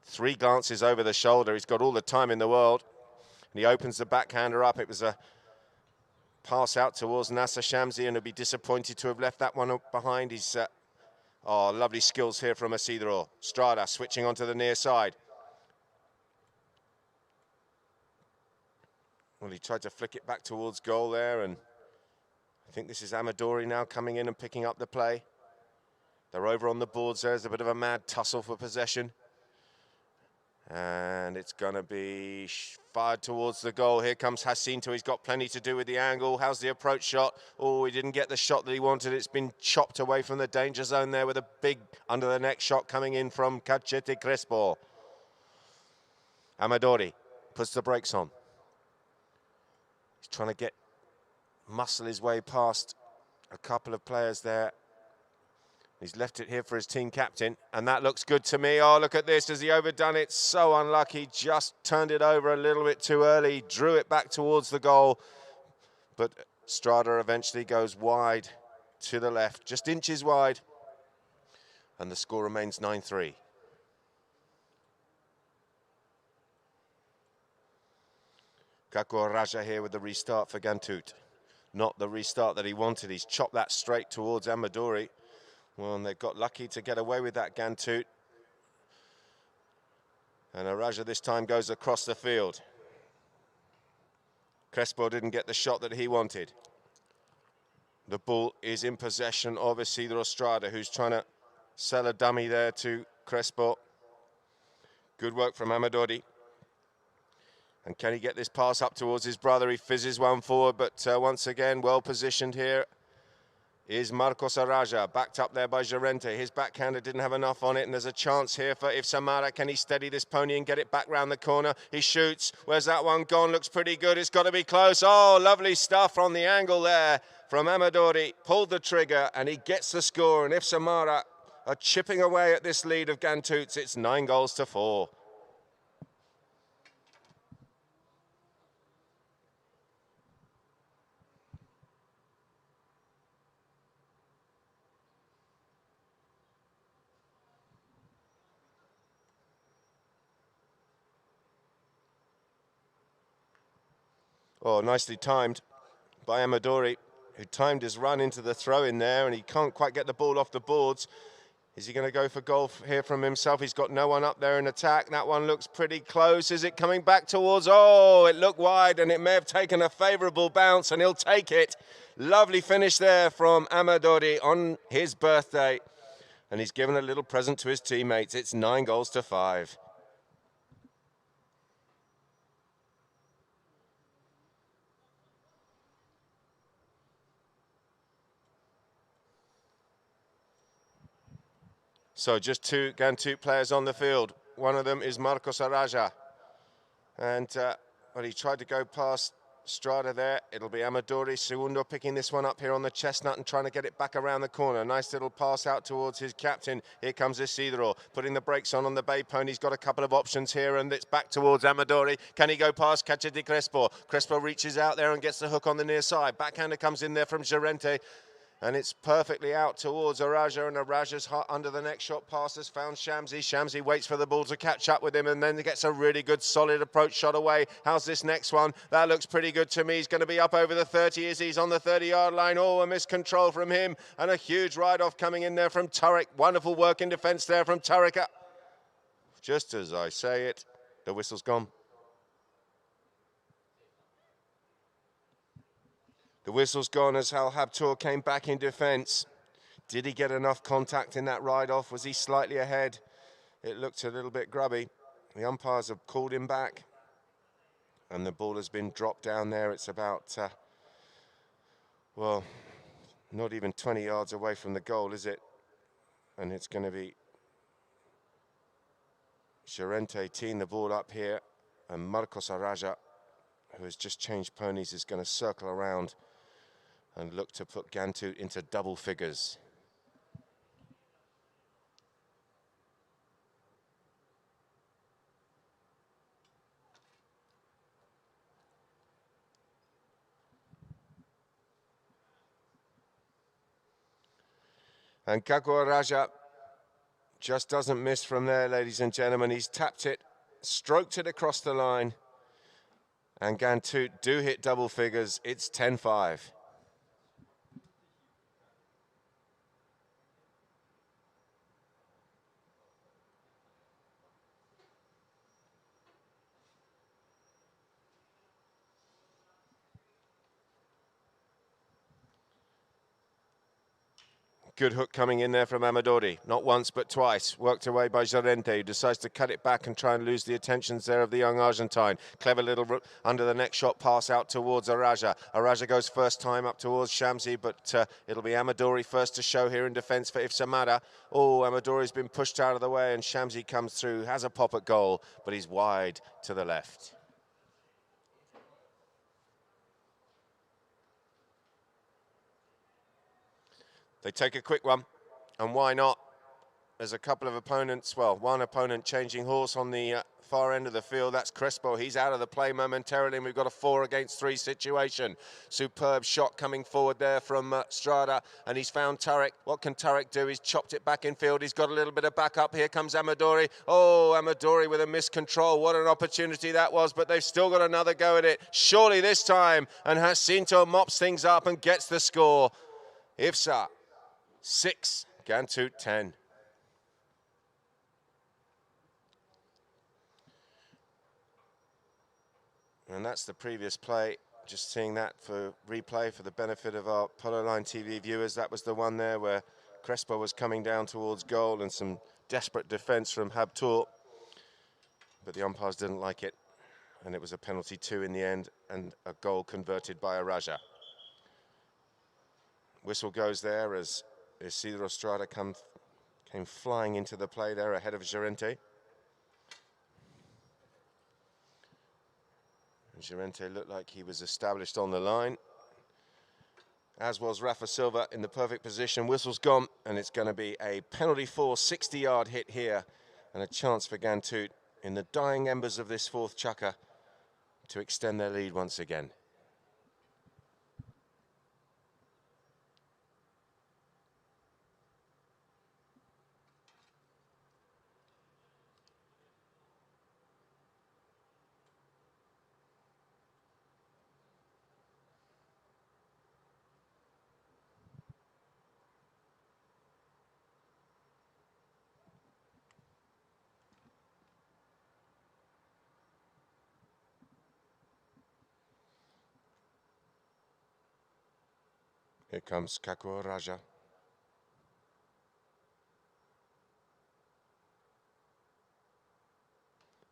3 glances over the shoulder. He's got all the time in the world. And he opens the backhander up. It was a pass out towards Nasser Shamsi, and he'll be disappointed to have left that one behind. He's, lovely skills here from Isidro. Strada switching onto the near side. Well, he tried to flick it back towards goal there, and I think this is Amadori now coming in and picking up the play. They're over on the boards. There's a bit of a mad tussle for possession. And it's going to be fired towards the goal. Here comes Jacinto. He's got plenty to do with the angle. How's the approach shot? Oh, he didn't get the shot that he wanted. It's been chopped away from the danger zone there with a big under-the-neck shot coming in from Cachete Crespo. Amadori puts the brakes on. He's trying to muscle his way past a couple of players there. He's left it here for his team captain, and that looks good to me. Oh, look at this. Has he overdone it? So unlucky. Just turned it over a little bit too early. Drew it back towards the goal. But Strada eventually goes wide to the left, just inches wide. And the score remains 9-3. Kakor Raja here with the restart for Ghantoot. Not the restart that he wanted. He's chopped that straight towards Amadori. Well, and they got lucky to get away with that, Ghantoot. And Araja this time goes across the field. Crespo didn't get the shot that he wanted. The ball is in possession of Isidro Estrada, who's trying to sell a dummy there to Crespo. Good work from Amadori. And can he get this pass up towards his brother? He fizzes one forward, but once again, well positioned here is Marcos Araja, backed up there by Llorente. His backhander didn't have enough on it, and there's a chance here for IFZA Mahra. Can he steady this pony and get it back round the corner? He shoots. Where's that one gone? Looks pretty good. It's got to be close. Oh, lovely stuff on the angle there from Amadori. Pulled the trigger, and he gets the score, and IFZA Mahra are chipping away at this lead of Ghantoot's. It's 9-4. Oh, nicely timed by Amadori, who timed his run into the throw in there, and he can't quite get the ball off the boards. Is he going to go for goal here from himself? He's got no one up there in attack. That one looks pretty close. Is it coming back towards? Oh, it looked wide, and it may have taken a favourable bounce, and he'll take it. Lovely finish there from Amadori on his birthday, and he's given a little present to his teammates. It's 9-5. So just two Ghantoot players on the field. One of them is Marcos Araja. And well, he tried to go past Strada there. It'll be Amadori Segundo picking this one up here on the chestnut and trying to get it back around the corner. Nice little pass out towards his captain. Here comes Isidro, putting the brakes on the Bay Pony. He's got a couple of options here, and it's back towards Amadori. Can he go past Cachete Crespo? Crespo reaches out there and gets the hook on the near side. Backhander comes in there from Llorente. And it's perfectly out towards Araja, and Araja's under the next shot pass has found Shamsi. Shamsi waits for the ball to catch up with him, and then gets a really good solid approach shot away. How's this next one? That looks pretty good to me. He's going to be up over the 30 as he's on the 30-yard line. Oh, a miscontrol from him, and a huge ride-off coming in there from Turek. Wonderful work in defence there from Turek. Just as I say it, the whistle's gone. The whistle's gone as Al Habtoor came back in defence. Did he get enough contact in that ride-off? Was he slightly ahead? It looked a little bit grubby. The umpires have called him back. And the ball has been dropped down there. It's about, well, not even 20 yards away from the goal, is it? And it's going to be Llorente teeing the ball up here. And Marcos Araja, who has just changed ponies, is going to circle around and look to put Ghantoot into double figures. And Kakor Raja just doesn't miss from there, ladies and gentlemen. He's tapped it, stroked it across the line, and Ghantoot do hit double figures. It's 10-5. Good hook coming in there from Amadori. Not once, but twice. Worked away by Llorente, who decides to cut it back and try and lose the attentions there of the young Argentine. Clever little under the next shot pass out towards Araja. Araja goes first time up towards Shamsi, but it'll be Amadori first to show here in defence for IFZA Mahra. Oh, Amadori's been pushed out of the way, and Shamsi comes through, has a pop at goal, but he's wide to the left. They take a quick one. And why not? There's a couple of opponents, well, one opponent changing horse on the far end of the field. That's Crespo. He's out of the play momentarily, and we've got a 4 against 3 situation. Superb shot coming forward there from Strada, and he's found Tarek. What can Tarek do? He's chopped it back in field. He's got a little bit of backup. Here comes Amadori. Oh, Amadori with a miscontrol. What an opportunity that was, but they've still got another go at it. Surely this time, and Jacinto mops things up and gets the score. IFZA 6, Ghantoot 10. And that's the previous play. Just seeing that for replay for the benefit of our Polo Line TV viewers. That was the one there where Crespo was coming down towards goal and some desperate defense from Ghantoot. But the umpires didn't like it. And it was a penalty 2 in the end and a goal converted by Araja. Whistle goes there as Isidro Strada came flying into the play there ahead of Gerente. Gerente looked like he was established on the line, as was Rafa Silva in the perfect position. Whistle's gone, and it's going to be a penalty 4, 60-yard hit here, and a chance for Ghantoot in the dying embers of this 4th chukker to extend their lead once again. Here comes Kaku Raja.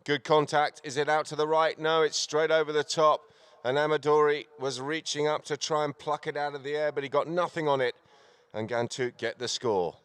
Good contact. Is it out to the right? No, it's straight over the top. And Amadori was reaching up to try and pluck it out of the air, but he got nothing on it. And Ghantoot get the score.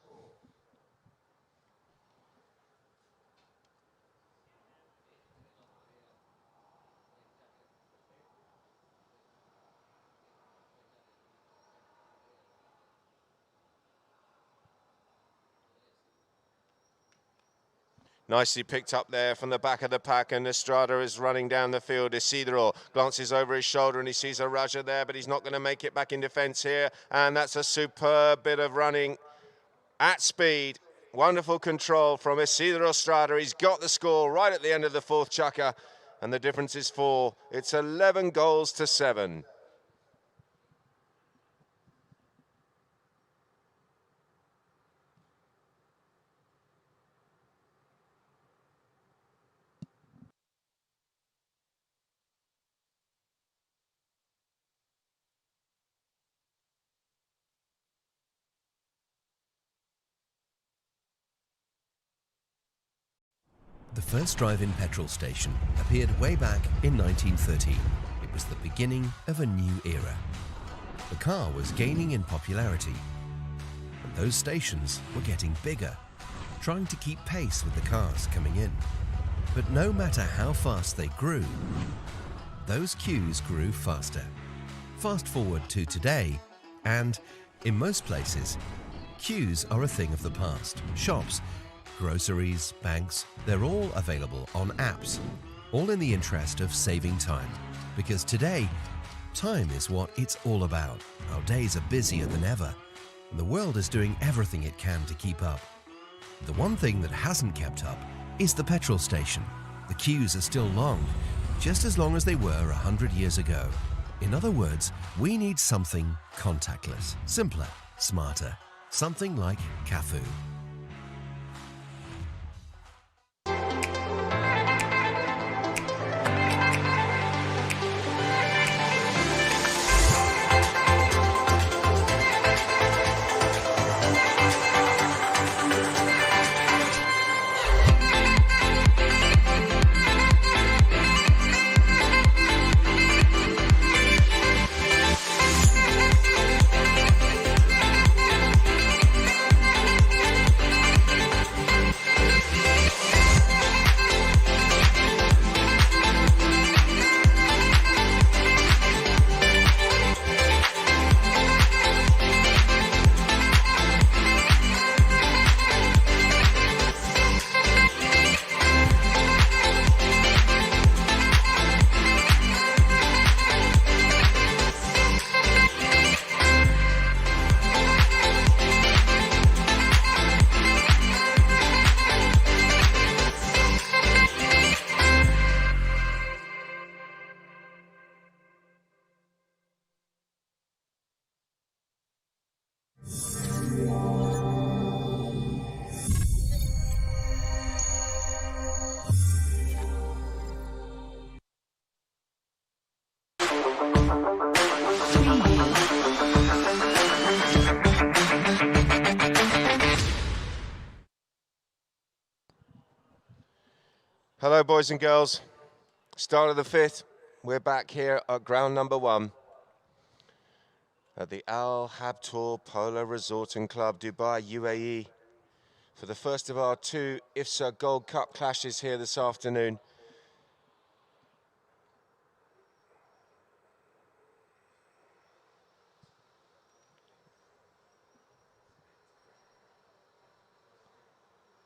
Nicely picked up there from the back of the pack, and Estrada is running down the field. Isidro glances over his shoulder and he sees a Raja there, but he's not going to make it back in defense here. And that's a superb bit of running at speed. Wonderful control from Isidro Estrada. He's got the score right at the end of the 4th chukker, and the difference is 4. It's 11 goals to 7. The first drive-in petrol station appeared way back in 1913. It was the beginning of a new era. The car was gaining in popularity, and those stations were getting bigger, trying to keep pace with the cars coming in. But no matter how fast they grew, those queues grew faster. Fast forward to today, and in most places, queues are a thing of the past. Shops, groceries, banks, they're all available on apps, all in the interest of saving time. Because today, time is what it's all about. Our days are busier than ever, and the world is doing everything it can to keep up. The one thing that hasn't kept up is the petrol station. The queues are still long, just as long as they were 100 years ago. In other words, we need something contactless, simpler, smarter, something like Cafu. Hello, boys and girls. Start of the 5th. We're back here at ground number 1 at the Al Habtoor Polo Resort and Club, Dubai, UAE, for the first of our 2 IFZA Gold Cup clashes here this afternoon.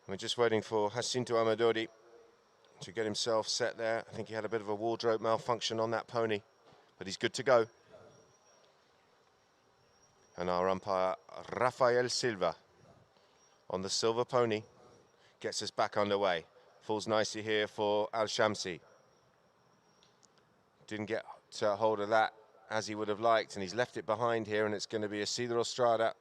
We're just waiting for Jacinto Amadori to get himself set there. I think he had a bit of a wardrobe malfunction on that pony, but he's good to go. And our umpire, Rafael Silva, on the silver pony, gets us back underway. Falls nicely here for Al-Shamsi. Didn't get hold of that as he would have liked, and he's left it behind here, and it's going to be Isidro Estrada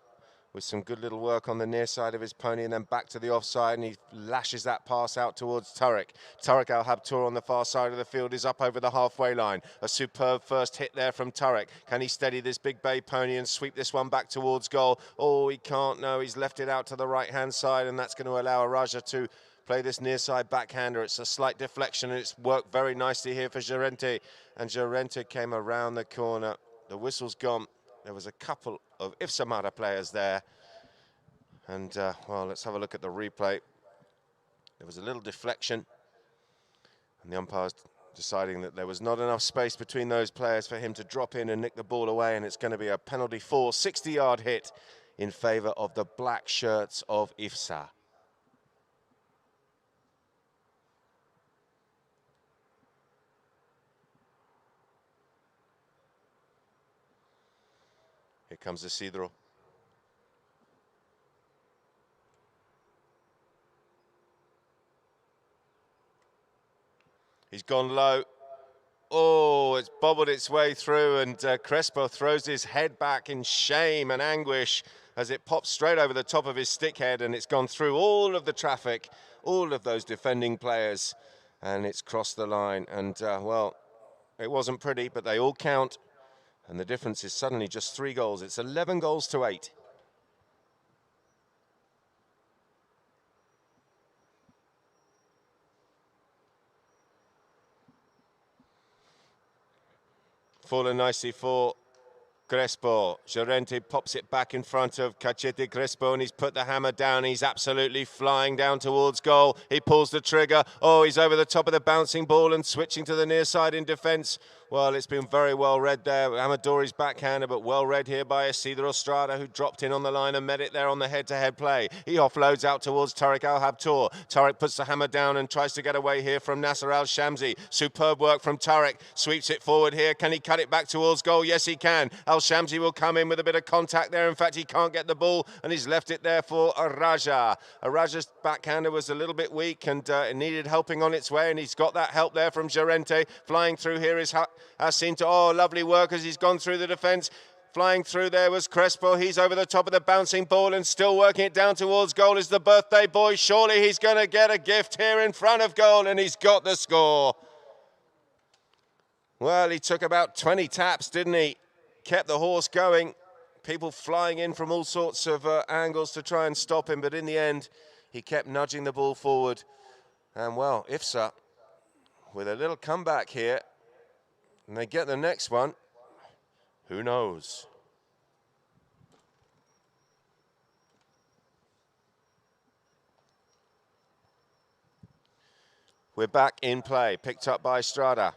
with some good little work on the near side of his pony, and then back to the offside, and he lashes that pass out towards Tariq. Tariq Al Habtoor on the far side of the field is up over the halfway line. A superb first hit there from Tariq. Can he steady this big bay pony and sweep this one back towards goal? Oh, he can't, no, he's left it out to the right-hand side, and that's going to allow Araja to play this near side backhander. It's a slight deflection, and it's worked very nicely here for Llorente, and Llorente came around the corner. The whistle's gone. There was a couple of IFZA Mahra players there. And, well, let's have a look at the replay. There was a little deflection. And the umpire's deciding that there was not enough space between those players for him to drop in and nick the ball away. And it's going to be a penalty for 60-yard hit in favour of the black shirts of IFZA. Here comes Isidro. He's gone low. Oh, it's bobbled its way through, and Crespo throws his head back in shame and anguish as it pops straight over the top of his stick head, and it's gone through all of the traffic, all of those defending players, and it's crossed the line. And, well, it wasn't pretty, but they all count. And the difference is suddenly just 3 goals. It's 11 goals to 8. Fallen nicely for Crespo. Llorente pops it back in front of Cachete Crespo, and he's put the hammer down. He's absolutely flying down towards goal. He pulls the trigger. Oh, he's over the top of the bouncing ball and switching to the near side in defence. Well, it's been very well read there. Amadori's backhander, but well read here by Isidro Estrada, who dropped in on the line and met it there on the head-to-head play. He offloads out towards Tariq Al Habtoor. Tariq puts the hammer down and tries to get away here from Nasser Al Shamsi. Superb work from Tariq. Sweeps it forward here. Can he cut it back towards goal? Yes, he can. Al Shamsi will come in with a bit of contact there. In fact, he can't get the ball, and he's left it there for Araja. Araja's backhander was a little bit weak, and it needed helping on its way, and he's got that help there from Llorente. Flying through here is Jacinto. Oh, lovely work as he's gone through the defence. Flying through there was Crespo. He's over the top of the bouncing ball and still working it down towards goal is the birthday boy. Surely he's going to get a gift here in front of goal, and he's got the score. Well, he took about 20 taps, didn't he? Kept the horse going. People flying in from all sorts of angles to try and stop him, but in the end, he kept nudging the ball forward. And, well, IFZA, with a little comeback here, and they get the next one, who knows? We're back in play, picked up by Strada.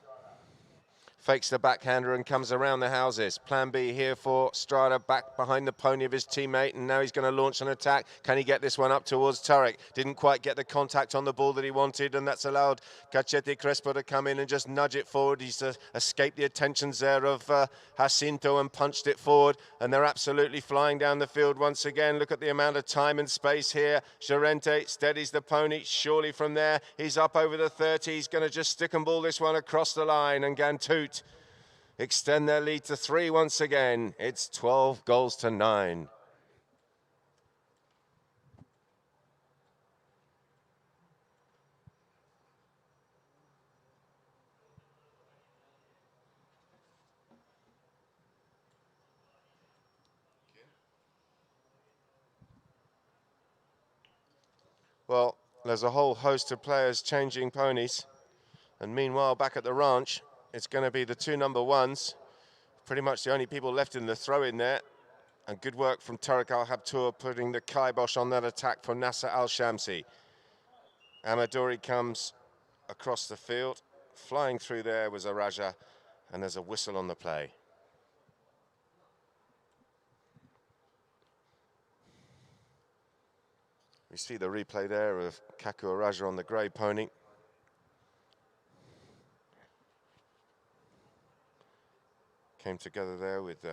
Fakes the backhander and comes around the houses. Plan B here for Strada, back behind the pony of his teammate, and now he's going to launch an attack. Can he get this one up towards Tariq? Didn't quite get the contact on the ball that he wanted, and that's allowed Cachete Crespo to come in and just nudge it forward. He's escaped the attentions there of Jacinto and punched it forward, and they're absolutely flying down the field once again. Look at the amount of time and space here. Llorente steadies the pony. Surely from there, he's up over the 30. He's going to just stick and ball this one across the line, and Ghantoot extend their lead to 3 once again. It's 12 goals to 9. Well, there's a whole host of players changing ponies. And meanwhile, back at the ranch, it's going to be the two number ones. Pretty much the only people left in the throw-in there. And good work from Tariq Al-Habtour putting the kibosh on that attack for Nasser Al-Shamsi. Amadori comes across the field. Flying through there was a Raja, and there's a whistle on the play. We see the replay there of Kaku Raja on the grey pony. Came together there with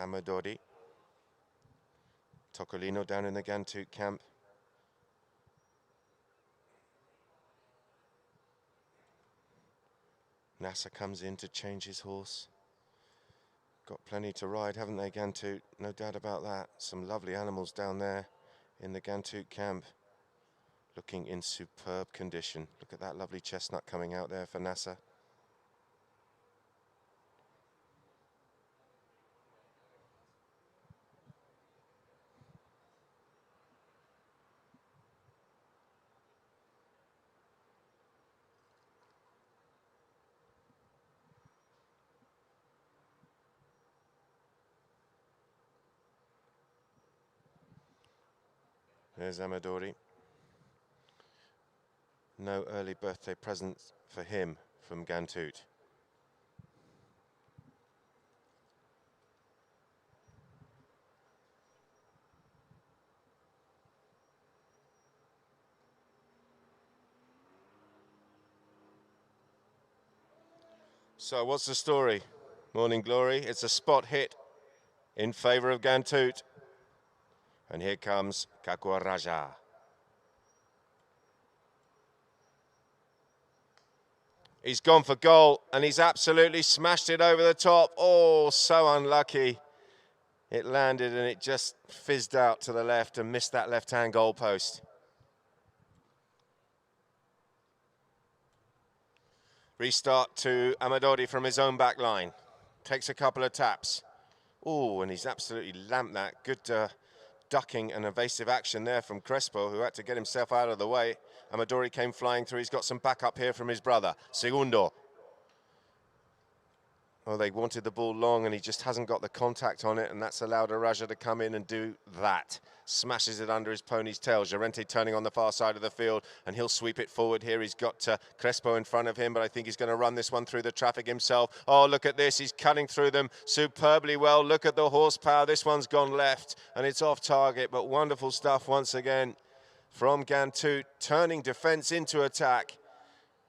Amadori. Tocolino down in the Ghantoot camp. Nasser comes in to change his horse. Got plenty to ride, haven't they, Ghantoot? No doubt about that. Some lovely animals down there in the Ghantoot camp. Looking in superb condition. Look at that lovely chestnut coming out there for Nasser. There's Amadori. No early birthday presents for him from Ghantoot. So what's the story? Morning Glory. It's a spot hit in favour of Ghantoot. And here comes Kaku Raja. He's gone for goal, and he's absolutely smashed it over the top. Oh, so unlucky. It landed, and it just fizzed out to the left and missed that left-hand goal post. Restart to Amadori from his own back line. Takes a couple of taps. Oh, and he's absolutely lamped that. Good ducking and evasive action there from Crespo, who had to get himself out of the way. Amadori came flying through. He's got some backup here from his brother, Segundo. Oh, they wanted the ball long, and he just hasn't got the contact on it, and that's allowed Raja to come in and do that. Smashes it under his pony's tail. Llorente turning on the far side of the field, and he'll sweep it forward here. He's got Crespo in front of him, but I think he's going to run this one through the traffic himself. Oh, look at this. He's cutting through them superbly well. Look at the horsepower. This one's gone left, and it's off target, but wonderful stuff once again from Ghantoot, turning defence into attack,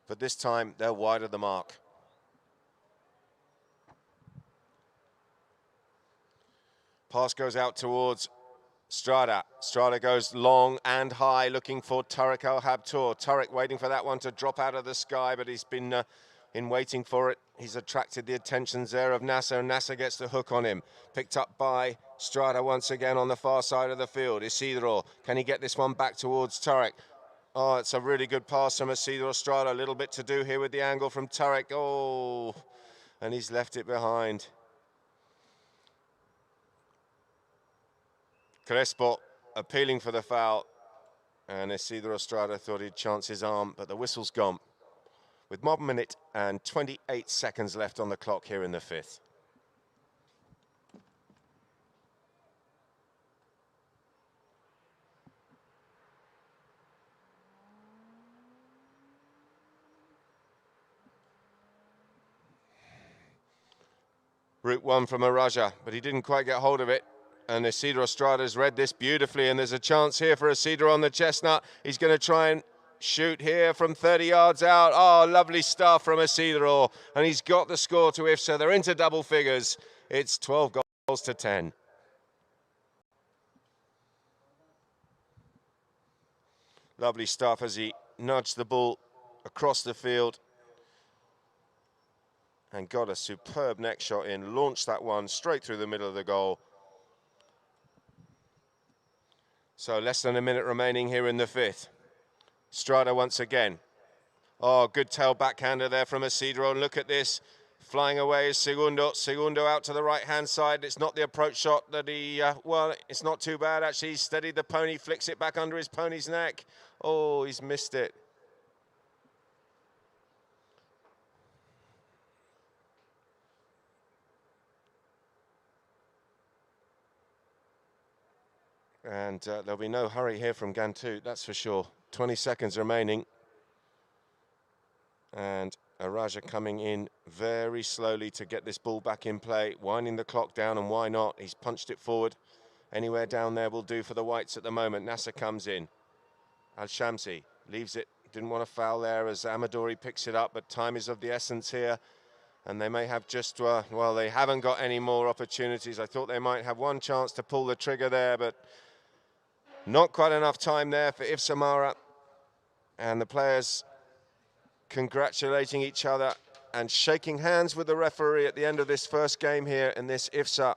but this time they're wide of the mark. Pass goes out towards Strada. Strada goes long and high, looking for Tariq Al-Habtour. Tariq waiting for that one to drop out of the sky, but he's been in waiting for it. He's attracted the attentions there of Nasser, and Nasser gets the hook on him. Picked up by Strada once again on the far side of the field. Isidro, can he get this one back towards Tariq? Oh, it's a really good pass from Isidro Strada. A little bit to do here with the angle from Tariq. Oh, and he's left it behind. Crespo appealing for the foul, and Isidro Strada thought he'd chance his arm, but the whistle's gone. With 1 minute and 28 seconds left on the clock here in the fifth. Route one from Araja, but he didn't quite get hold of it. And Isidro Strada's read this beautifully, and there's a chance here for Isidro on the chestnut. He's going to try and shoot here from 30 yards out. Oh, lovely stuff from Isidro. And he's got the score to IFZA. They're into double figures. It's 12 goals to 10. Lovely stuff as he nudged the ball across the field and got a superb neck shot in. Launched that one straight through the middle of the goal. So less than a minute remaining here in the fifth. Strada once again. Oh, good tail backhander there from Isidro. And look at this. Flying away is Segundo. Segundo out to the right-hand side. It's not the approach shot that he, well, it's not too bad, actually. He's steadied the pony, flicks it back under his pony's neck. Oh, he's missed it. And there'll be no hurry here from Ghantoot, that's for sure. 20 seconds remaining. And Araja coming in very slowly to get this ball back in play, winding the clock down, and why not? He's punched it forward. Anywhere down there will do for the whites at the moment. Nasser comes in. Al-Shamsi leaves it. Didn't want to foul there as Amadori picks it up, but time is of the essence here. And they may have just, well, they haven't got any more opportunities. I thought they might have one chance to pull the trigger there, but not quite enough time there for IFZA Mahra. And the players congratulating each other and shaking hands with the referee at the end of this first game here in this IFZA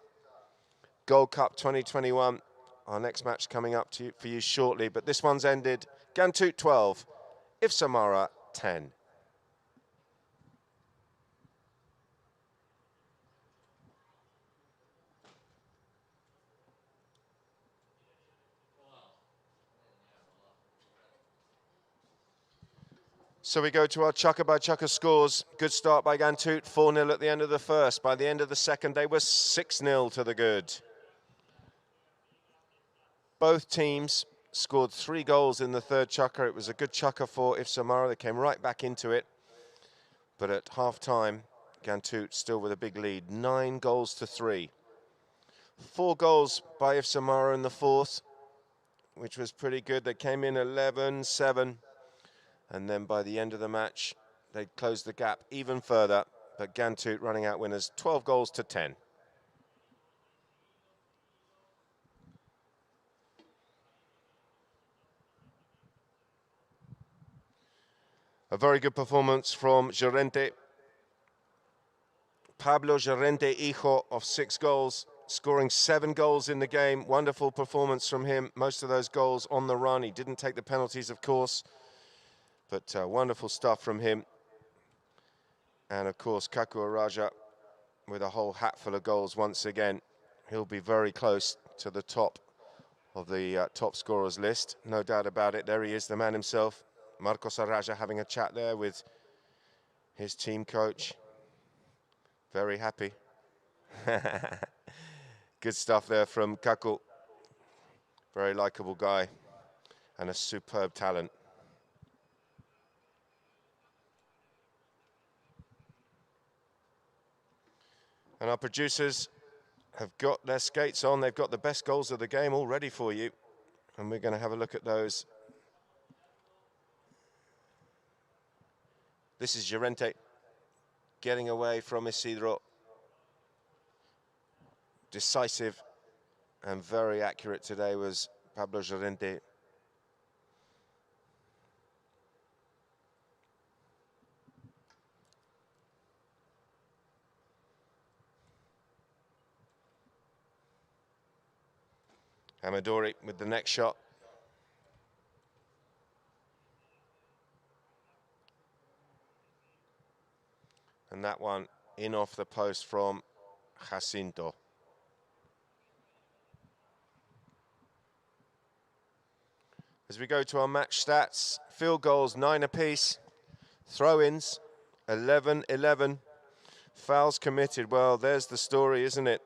Gold Cup 2021. Our next match coming up for you shortly, but this one's ended. Ghantoot 12, IFZA Mahra 10. So we go to our chukker by chukker scores. Good start by Ghantoot, 4-0 at the end of the first. By the end of the second, they were 6-0 to the good. Both teams scored 3 goals in the third chukker. It was a good chukker for IFZA Mahra. They came right back into it. But at half-time, Ghantoot still with a big lead, 9 goals to 3. 4 goals by IFZA Mahra in the fourth, which was pretty good. They came in 11-7. And then by the end of the match, they closed the gap even further. But Ghantoot running out winners, 12 goals to 10. A very good performance from Llorente. Pablo Llorente Hijo of 6 goals, scoring 7 goals in the game. Wonderful performance from him. Most of those goals on the run. He didn't take the penalties, of course. But wonderful stuff from him. And of course, Kaku Araja with a whole hat full of goals once again. He'll be very close to the top of the top scorers list. No doubt about it. There he is, the man himself. Marcos Araja having a chat there with his team coach. Very happy. Good stuff there from Kaku. Very likable guy and a superb talent. And our producers have got their skates on. They've got the best goals of the game all ready for you. And we're going to have a look at those. This is Llorente getting away from Isidro. Decisive and very accurate today was Pablo Llorente. Amadori with the next shot. And that one in off the post from Jacinto. As we go to our match stats, field goals 9 apiece, throw-ins 11-11, fouls committed. Well, there's the story, isn't it?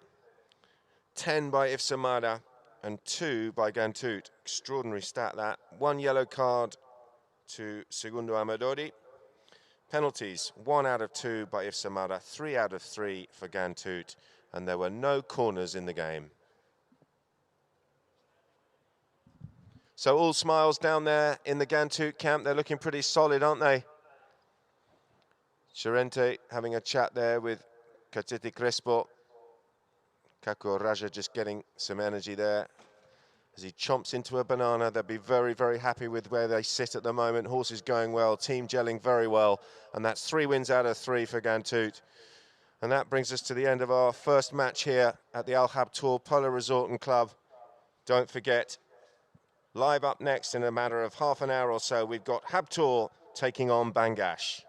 10 by IFZA Mahra and 2 by Ghantoot. Extraordinary stat that. 1 yellow card to Segundo Amadori. Penalties, 1 out of 2 by IFZA Mahra, 3 out of 3 for Ghantoot, and there were no corners in the game. So all smiles down there in the Ghantoot camp. They're looking pretty solid, aren't they? Llorente having a chat there with Cachete Crespo. Kaku Araja just getting some energy there. As he chomps into a banana, they'll be very, very happy with where they sit at the moment. Horses going well, team gelling very well. And that's 3 wins out of 3 for Ghantoot. And that brings us to the end of our first match here at the Al Habtoor Polo Resort and Club. Don't forget, live up next in a matter of half an hour or so, we've got Habtoor taking on Bangash.